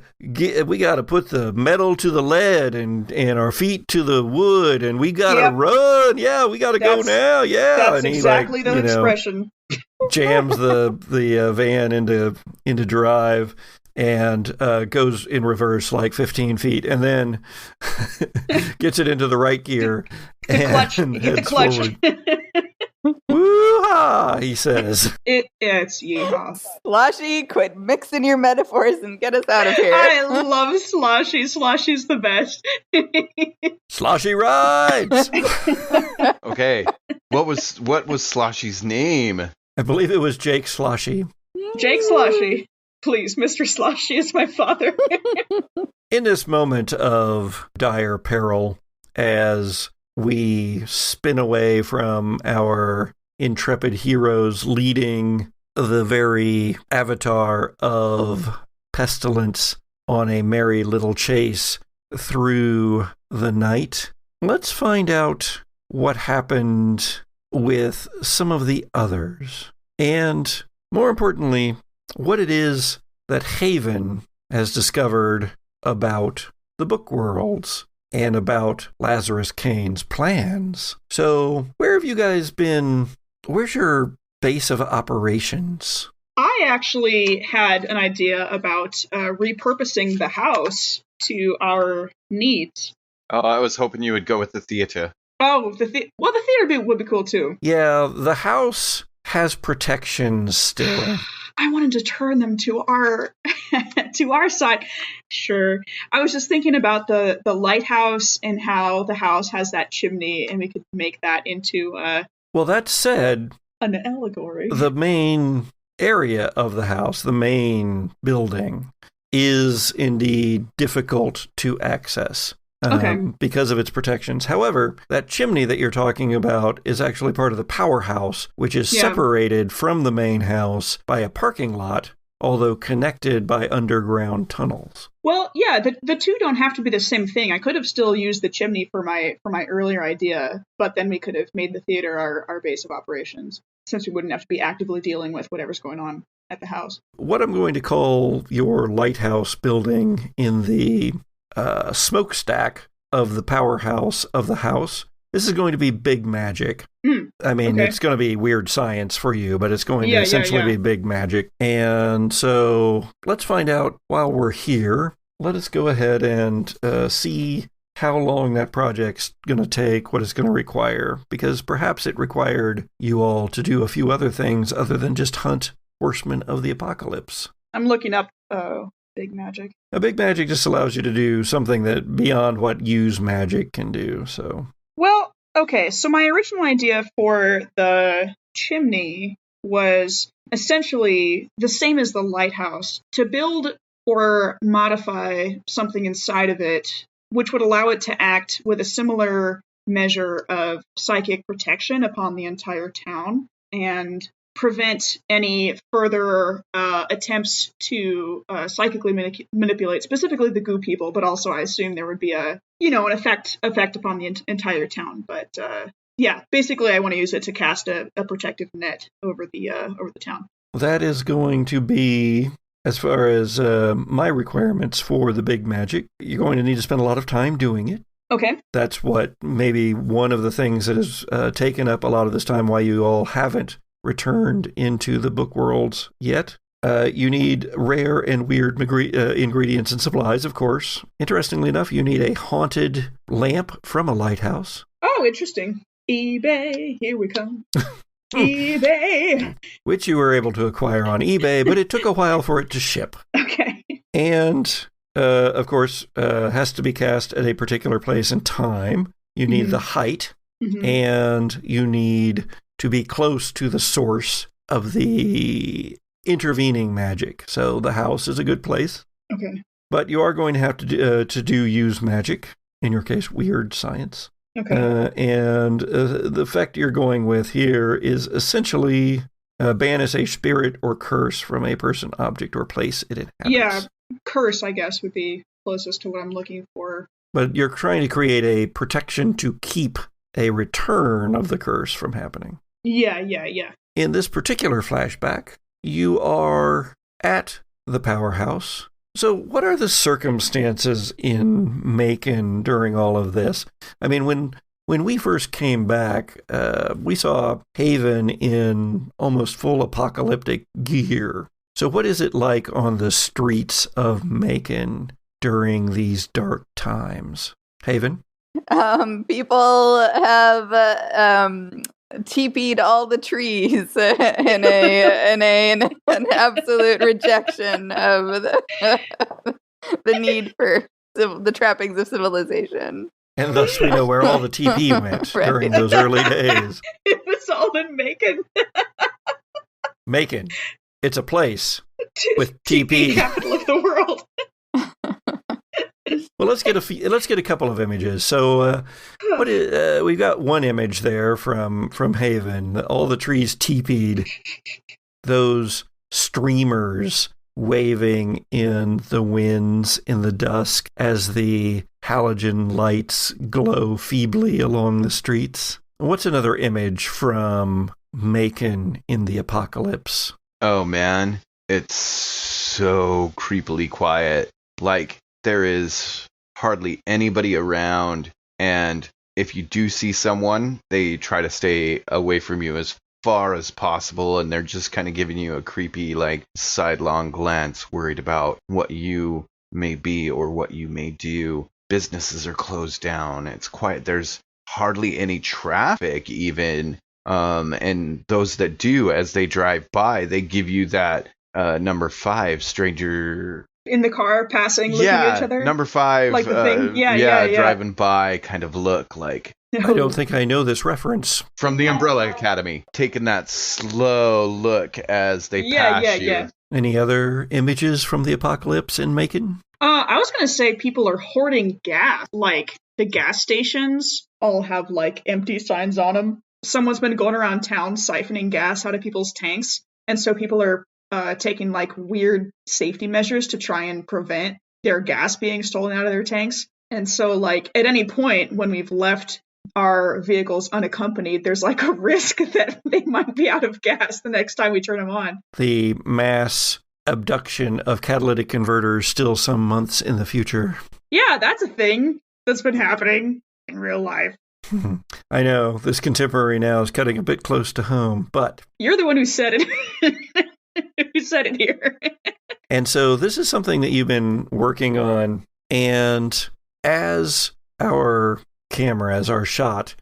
put the metal to the lead and our feet to the wood, and we gotta run. Yeah, we gotta go now. Yeah, that's and he exactly the expression. Jams the van into drive and goes in reverse like 15 feet, and then gets it into the right gear and hit the clutch. Forward. Woo-ha, he says. It's yeehaw. Sloshy, quit mixing your metaphors and get us out of here. I love Sloshy. Sloshy's the best. Sloshy rides. Okay, what was Sloshy's name? I believe it was Jake Sloshy. Jake Sloshy. Please, Mr. Sloshy is my father. In this moment of dire peril, as we spin away from our intrepid heroes leading the very avatar of Pestilence on a merry little chase through the night, let's find out what happened with some of the others. And more importantly, what it is that Haven has discovered about the book worlds and about Lazarus Kane's plans. So, where have you guys been? Where's your base of operations? I actually had an idea about repurposing the house to our needs. Oh, I was hoping you would go with the theater. Oh, the theater would be cool too. Yeah, the house has protections still. I wanted to turn them to our side. Sure. I was just thinking about the lighthouse and how the house has that chimney, and we could make that into well, that said, an allegory. The main area of the house, the main building, is indeed difficult to access. Because of its protections. However, that chimney that you're talking about is actually part of the powerhouse, which is separated from the main house by a parking lot, although connected by underground tunnels. Well, yeah, the two don't have to be the same thing. I could have still used the chimney for my earlier idea, but then we could have made the theater our base of operations, since we wouldn't have to be actively dealing with whatever's going on at the house. What I'm going to call your lighthouse building in the smokestack of the powerhouse of the house. This is going to be big magic. I mean, it's going to be weird science for you, but it's going to essentially be big magic. And so let's find out while we're here. Let us go ahead and see how long that project's going to take, what it's going to require, because perhaps it required you all to do a few other things other than just hunt Horseman of the Apocalypse. I'm looking up big magic. A big magic just allows you to do something that beyond what use magic can do. So, well, okay. So my original idea for the chimney was essentially the same as the lighthouse, to build or modify something inside of it, which would allow it to act with a similar measure of psychic protection upon the entire town and prevent any further attempts to psychically manipulate specifically the goo people, but also I assume there would be an effect upon the entire town. But basically I want to use it to cast a protective net over the town. That is going to be, as far as my requirements for the big magic, you're going to need to spend a lot of time doing it. Okay. That's what maybe one of the things that has taken up a lot of this time, why you all haven't returned into the book worlds yet. You need rare and weird ingredients and supplies, of course. Interestingly enough, you need a haunted lamp from a lighthouse. Oh, interesting. eBay, here we come. eBay! Which you were able to acquire on eBay, but it took a while for it to ship. Okay. And, of course, has to be cast at a particular place and time. You need the height, and you need to be close to the source of the intervening magic. So the house is a good place. Okay. But you are going to have to use magic, in your case, weird science. Okay. And the effect you're going with here is essentially banish a spirit or curse from a person, object, or place it inhabits. Yeah, curse, I guess, would be closest to what I'm looking for. But you're trying to create a protection to keep a return of the curse from happening. Yeah. In this particular flashback, you are at the powerhouse. So what are the circumstances in Macon during all of this? I mean, when we first came back, we saw Haven in almost full apocalyptic gear. So what is it like on the streets of Macon during these dark times? Haven? People have TP'd all the trees in an absolute rejection of the need for the trappings of civilization. And thus we know where all the TP went Right. during those early days. It was all in Macon. Macon. It's a place with TP. Capital of the world. Well, let's get a couple of images. So, we've got one image there from Haven. All the trees teepeed. Those streamers waving in the winds in the dusk as the halogen lights glow feebly along the streets. What's another image from Macon in the apocalypse? Oh man, it's so creepily quiet. Like, there is hardly anybody around, and if you do see someone, they try to stay away from you as far as possible, and they're just kind of giving you a creepy, like, sidelong glance, worried about what you may be or what you may do. Businesses are closed down. It's quiet. There's hardly any traffic even. And those that do, as they drive by, they give you that number 5 stranger In the car, passing, looking at each other. number 5, Like the thing. Yeah. driving by kind of look like. I don't think I know this reference. From the Umbrella Academy, taking that slow look as they pass you. Yeah. Any other images from the apocalypse in Macon? I was going to say people are hoarding gas. Like, the gas stations all have, like, empty signs on them. Someone's been going around town siphoning gas out of people's tanks. And so people are taking, like, weird safety measures to try and prevent their gas being stolen out of their tanks. And so, like, at any point when we've left our vehicles unaccompanied, there's, like, a risk that they might be out of gas the next time we turn them on. The mass abduction of catalytic converters still some months in the future. Yeah, that's a thing that's been happening in real life. I know, this contemporary now is cutting a bit close to home, but... You're the one who said it. Who said it here. And so this is something that you've been working on, and as our camera, as our shot,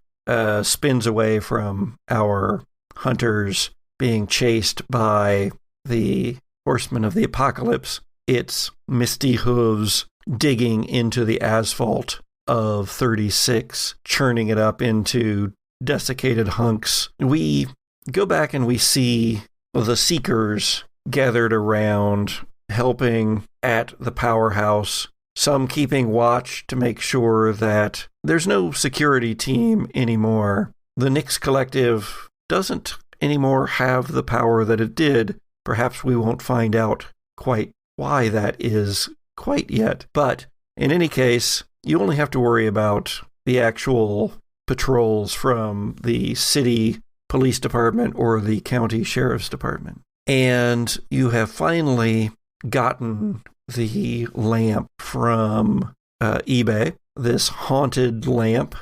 spins away from our hunters being chased by the Horseman of the Apocalypse, its misty hooves digging into the asphalt of 36, churning it up into desiccated hunks. We go back and we see the Seekers gathered around, helping at the powerhouse, some keeping watch to make sure that there's no security team anymore. The Nyx Collective doesn't anymore have the power that it did. Perhaps we won't find out quite why that is quite yet. But in any case, you only have to worry about the actual patrols from the city police department or the county sheriff's department. And you have finally gotten the lamp from eBay, this haunted lamp,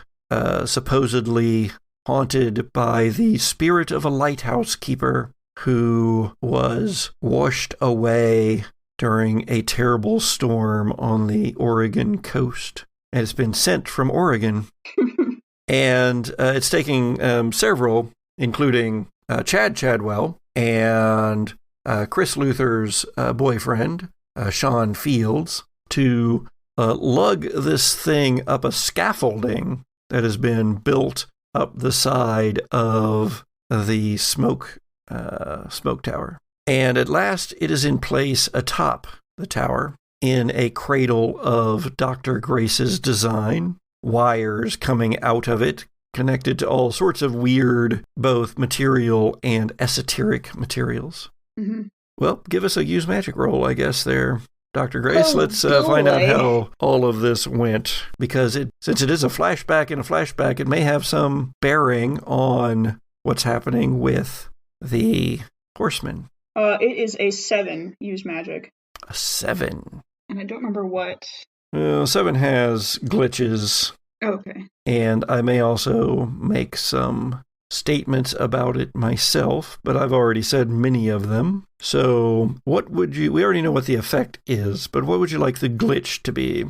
supposedly haunted by the spirit of a lighthouse keeper who was washed away during a terrible storm on the Oregon coast. And it's been sent from Oregon, and it's taking several, including Chad Chadwell and Chris Luther's boyfriend, Sean Fields, to lug this thing up a scaffolding that has been built up the side of the smoke tower. And at last it is in place atop the tower in a cradle of Dr. Grace's design, wires coming out of it, connected to all sorts of weird, both material and esoteric materials. Mm-hmm. Well, give us a use magic roll, I guess, there, Dr. Grace, let's find out how all of this went, because since it is a flashback and a flashback, it may have some bearing on what's happening with the Horseman. It is a 7, use magic. A 7? And I don't remember what. 7 has glitches. Okay. And I may also make some statements about it myself, but I've already said many of them. So what would you, we already know what the effect is, but what would you like the glitch to be?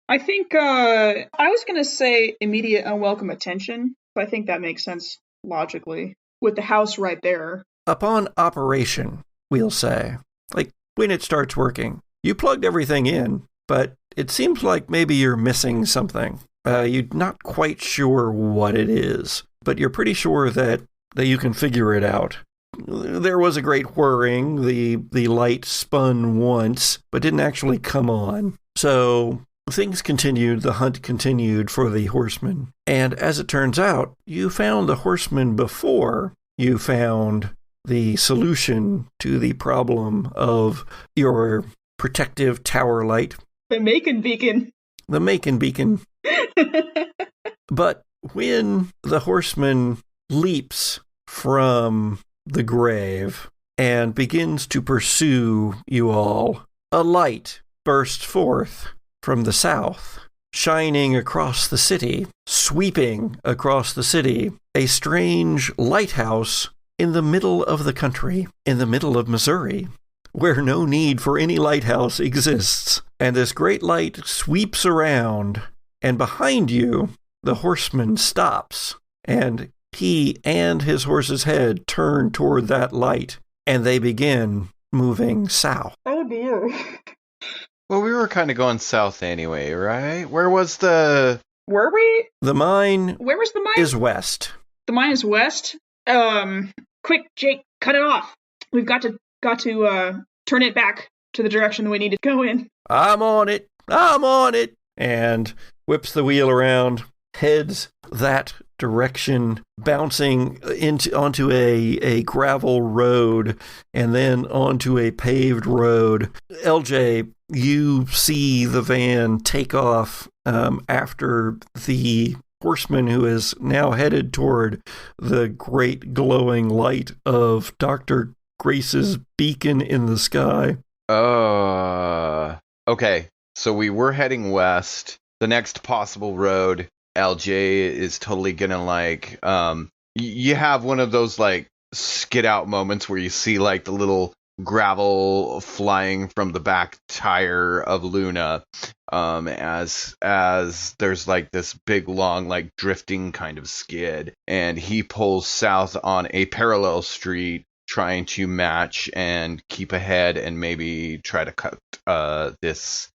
I think, I was going to say immediate unwelcome attention, but I think that makes sense logically, with the house right there. Upon operation, we'll say, like when it starts working, you plugged everything in, but it seems like maybe you're missing something. You're not quite sure what it is, but you're pretty sure that you can figure it out. There was a great whirring. The light spun once, but didn't actually come on. So things continued. The hunt continued for the Horseman. And as it turns out, you found the Horseman before you found the solution to the problem of your protective tower light. The Macon beacon. The Macon beacon. But when the Horseman leaps from the grave and begins to pursue you all, a light bursts forth from the south, shining across the city, sweeping across the city, a strange lighthouse in the middle of the country, in the middle of Missouri, where no need for any lighthouse exists. And this great light sweeps around, and behind you, the Horseman stops, and he and his horse's head turn toward that light, and they begin moving south. Oh dear. Well, we were kind of going south anyway, right? Where was the... Were we? The mine... Where was the mine? Is west. The mine is west? Quick, Jake, cut it off. We've got to turn it back to the direction we need to go in. I'm on it. And whips the wheel around, heads that direction, bouncing onto a gravel road and then onto a paved road. LJ, you see the van take off after the Horseman, who is now headed toward the great glowing light of Dr. Grace's beacon in the sky. Okay. So we were heading west. The next possible road, LJ is totally gonna you have one of those skid out moments where you see the little gravel flying from the back tire of Luna, as there's this big long drifting kind of skid, and he pulls south on a parallel street, trying to match and keep ahead and maybe try to cut this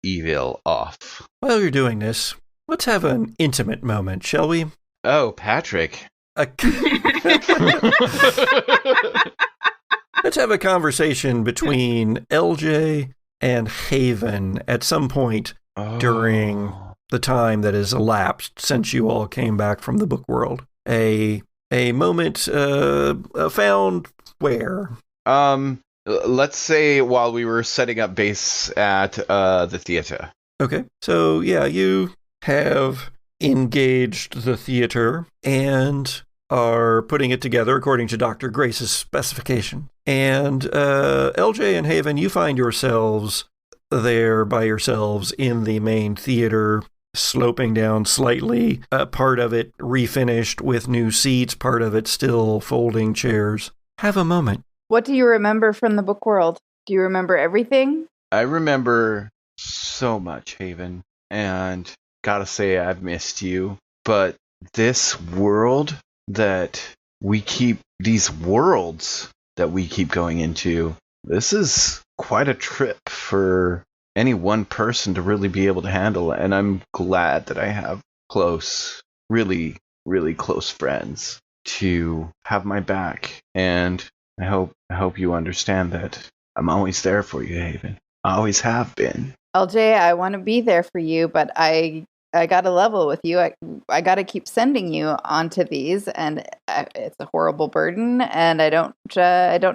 evil off. While you're doing this, let's have an intimate moment, shall we? Oh, Patrick. Let's have a conversation between LJ and Haven at some point during the time that has elapsed since you all came back from the book world. A moment found where? Let's say while we were setting up base at the theater. Okay. So, yeah, you have engaged the theater and are putting it together according to Dr. Grace's specification. And LJ and Haven, you find yourselves there by yourselves in the main theater, sloping down slightly, part of it refinished with new seats, part of it still folding chairs. Have a moment. What do you remember from the book world? Do you remember everything? I remember so much, Haven, and gotta say I've missed you. But this world that we keep, these worlds that we keep going into, this is quite a trip for any one person to really be able to handle. And I'm glad that I have close, really, really close friends to have my back. And I hope you understand that I'm always there for you, Haven. I always have been. LJ, I want to be there for you, but I got to level with you. I got to keep sending you onto these, and it's a horrible burden, and I don't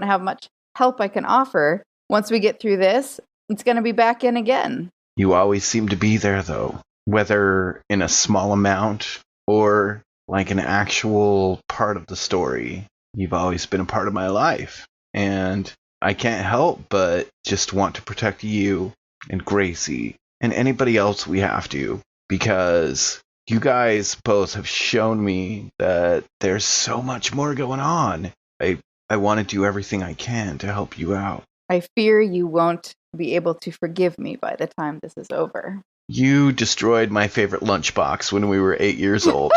have much help I can offer. once we get through this, it's going to be back in again. You always seem to be there, though, whether in a small amount or like an actual part of the story. You've always been a part of my life, and I can't help but just want to protect you and Gracie and anybody else we have to, because you guys both have shown me that there's so much more going on. I want to do everything I can to help you out. I fear you won't be able to forgive me by the time this is over. You destroyed my favorite lunchbox when we were 8 years old.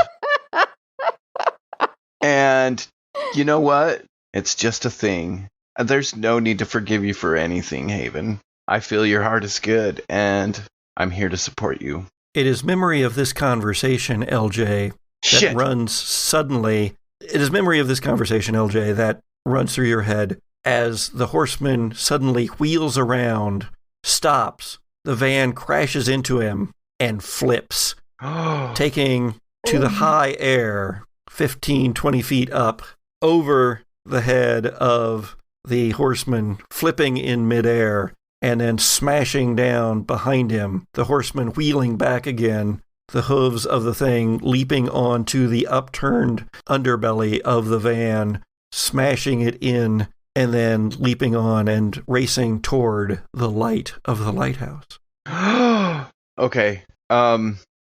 And you know what? It's just a thing. There's no need to forgive you for anything, Haven. I feel your heart is good, and I'm here to support you. It is memory of this conversation, LJ, that runs suddenly. It is memory of this conversation, LJ, that runs through your head as the horseman suddenly wheels around, stops, the van crashes into him, and flips, taking to the high air, 15, 20 feet up, over the head of the horseman, flipping in midair, and then smashing down behind him, the horseman wheeling back again, the hooves of the thing leaping onto the upturned underbelly of the van, smashing it in, and then leaping on and racing toward the light of the lighthouse. Okay.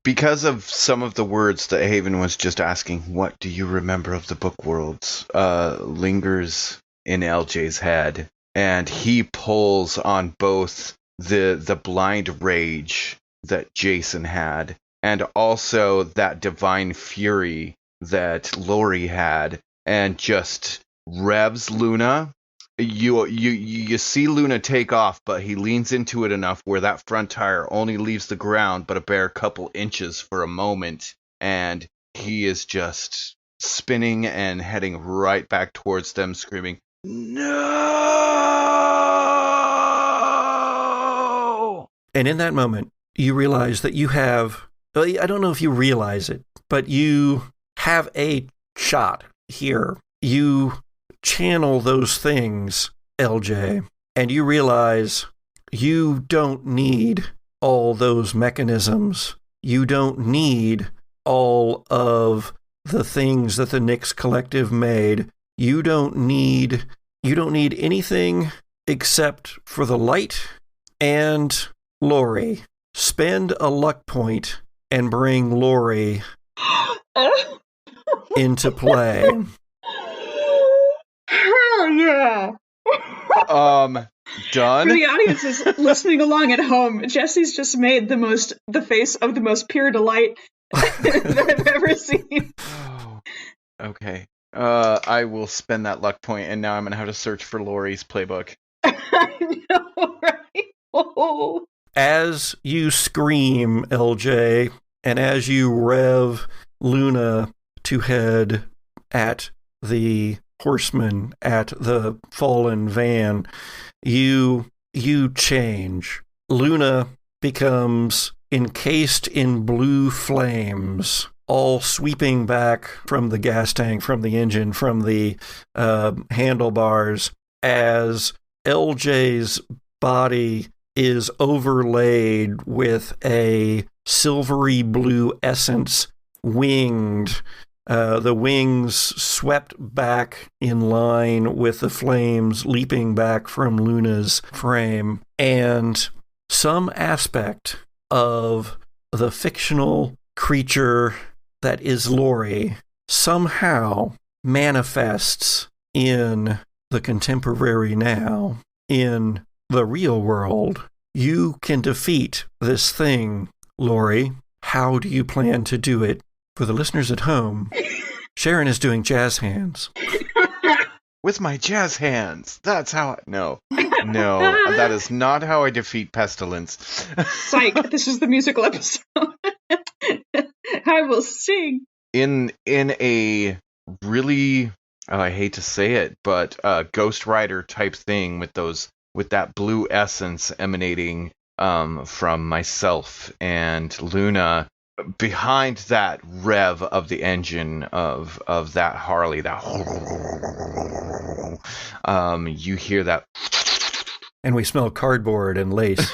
Because of some of the words that Haven was just asking, what do you remember of the book worlds, lingers in LJ's head. And he pulls on both the blind rage that Jason had, and also that divine fury that Lori had, and just revs Luna. You see Luna take off, but he leans into it enough where that front tire only leaves the ground but a bare couple inches for a moment, and he is just spinning and heading right back towards them, screaming, "No!" And in that moment, you realize that you have, I don't know if you realize it, but you have a shot here. You channel those things, LJ, and you realize you don't need all those mechanisms. You don't need all of the things that the Nyx Collective made. You don't need anything except for the light and Lori. Spend a luck point and bring Lori into play. Hell yeah! Done? For the audiences listening along at home, Jesse's just made the face of the most pure delight that I've ever seen. Oh, okay. I will spend that luck point, and now I'm gonna have to search for Lori's playbook. I know, right? Oh. As you scream, LJ, and as you rev Luna to head at the horseman, at the fallen van, you change. Luna becomes encased in blue flames, all sweeping back from the gas tank, from the engine, from the handlebars, as LJ's body is overlaid with a silvery blue essence, winged. The wings swept back in line with the flames leaping back from Luna's frame, and some aspect of the fictional creature that is Lori somehow manifests in the contemporary now, in the real world. You can defeat this thing, Lori. How do you plan to do it? For the listeners at home, Sharon is doing jazz hands. With my jazz hands. That's how No, that is not how I defeat Pestilence. Psych, this is the musical episode. I will sing. In a really, I hate to say it, but Ghost Rider type thing with that blue essence emanating from myself and Luna. Behind that rev of the engine of that Harley, you hear that And we smell cardboard and lace.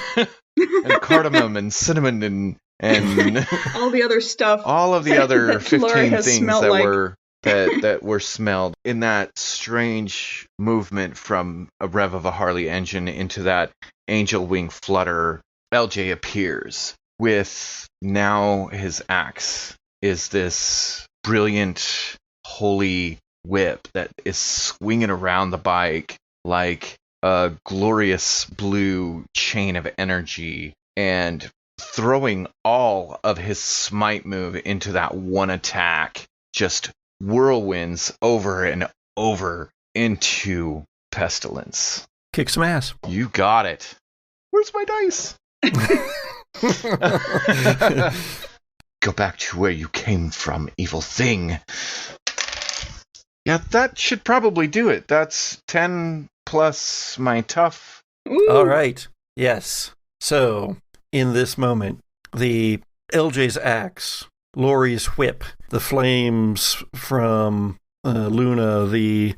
And cardamom and cinnamon and all the other stuff. All of the other 15 things that were smelled in that strange movement from a rev of a Harley engine into that angel wing flutter. LJ appears with now his axe is this brilliant holy whip that is swinging around the bike like a glorious blue chain of energy and throwing all of his smite move into that one attack, just whirlwinds over and over into Pestilence. Kick some ass. You got it. Where's my dice? Go back to where you came from, evil thing. Yeah, that should probably do it. That's 10 plus my tough. Ooh. All right. Yes. So, in this moment, the LJ's axe, Laurie's whip, the flames from Luna, the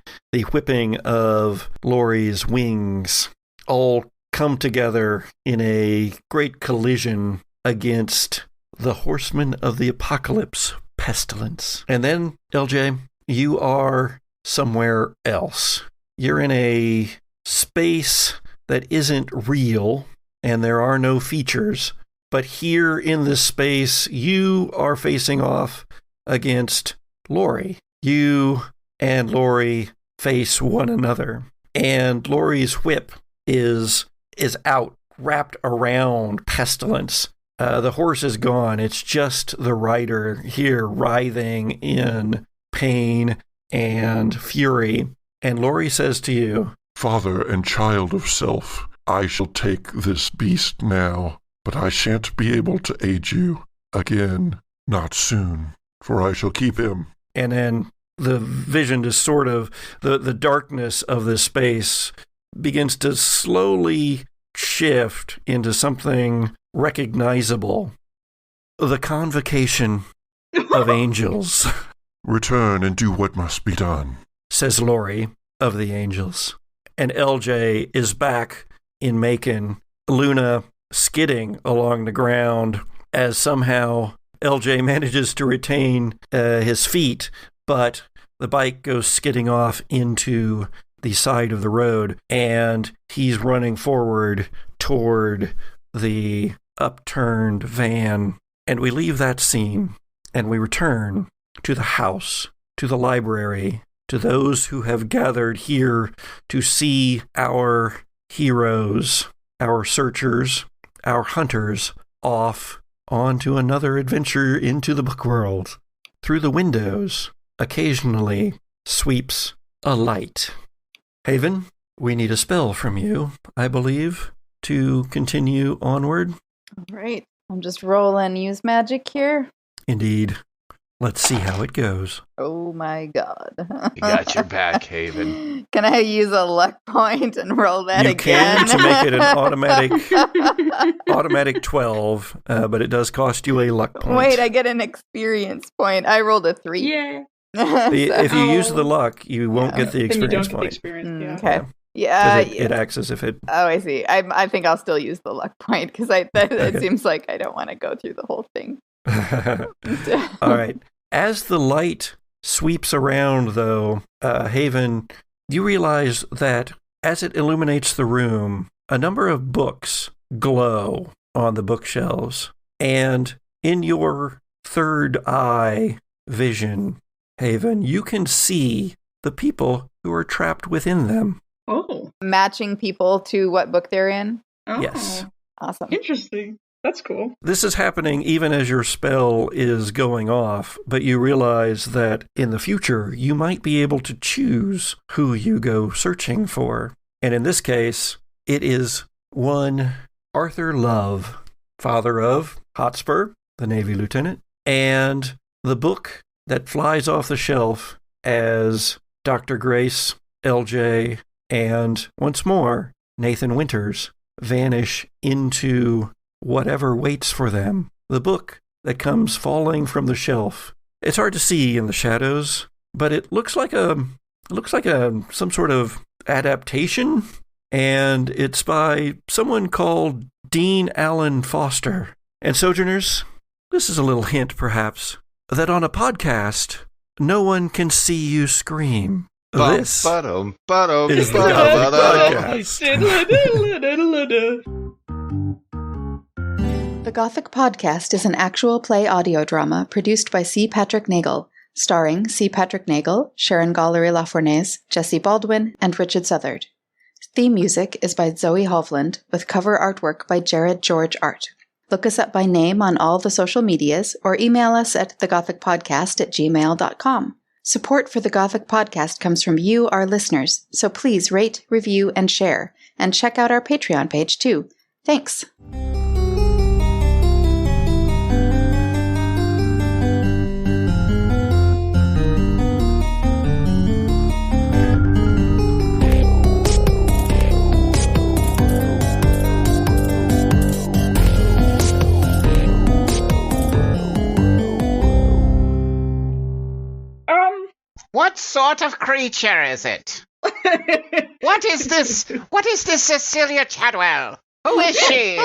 whipping of Laurie's wings, all come together in a great collision against the Horseman of the Apocalypse, Pestilence. And then, LJ, you are somewhere else. You're in a space that isn't real, and there are no features. But here in this space, you are facing off against Laurie. You and Laurie face one another. And Laurie's whip is out, wrapped around Pestilence. The horse is gone. It's just the rider here writhing in pain and fury. And Laurie says to you, "Father and child of self, I shall take this beast now, but I shan't be able to aid you again, not soon, for I shall keep him." And then the vision is sort of, the darkness of this space begins to slowly shift into something recognizable. The convocation of angels. "Return and do what must be done," says Laurie of the angels. And LJ is back in Macon, Luna skidding along the ground as somehow LJ manages to retain his feet, but the bike goes skidding off into the side of the road, and he's running forward toward the upturned van. And we leave that scene, and we return to the house, to the library, to those who have gathered here to see our heroes, our searchers, our hunters off onto another adventure into the book world. Through the windows, occasionally sweeps a light. Haven, we need a spell from you, I believe, to continue onward. All right. I'm just rolling use magic here. Indeed. Let's see how it goes. Oh my god. You got your back, Haven. Can I use a luck point and roll that you again? You can to make it an automatic 12, but it does cost you a luck point. Wait, I get an experience point. I rolled a 3. Yeah. If you use the luck, you won't get the experience then you don't point. get the experience, Okay. Yeah. It acts as if it... Oh, I see. I think I'll still use the luck point because it seems like I don't want to go through the whole thing. All right. As the light sweeps around, though, Haven, you realize that as it illuminates the room, a number of books glow on the bookshelves. And in your third eye vision, Haven, you can see the people who are trapped within them. Oh. Matching people to what book they're in? Oh. Yes. Awesome. Interesting. That's cool. This is happening even as your spell is going off, but you realize that in the future, you might be able to choose who you go searching for. And in this case, it is one Arthur Love, father of Hotspur, the Navy lieutenant, and the book that flies off the shelf as Dr. Grace, LJ, and once more, Nathan Winters vanish into whatever waits for them. The book that comes falling from the shelf. It's hard to see in the shadows, but it looks like some sort of adaptation and it's by someone called Dean Allen Foster. And Sojourners, this is a little hint, perhaps, that on a podcast, no one can see you scream. This is the Gothic Podcast. The Gothic Podcast is an actual play audio drama produced by C. Patrick Neagle, starring C. Patrick Neagle, Sharon Gollery LaFournese, Jesse Baldwin, and Richard Southard. Theme music is by Zoe Hovland, with cover artwork by Jared George Art. Look us up by name on all the social medias, or email us at thegothicpodcast@gmail.com. Support for the Gothic Podcast comes from you, our listeners, so please rate, review, and share, and check out our Patreon page too. Thanks! What sort of creature is it? What is this? What is this Cecilia Chadwell? Who is she?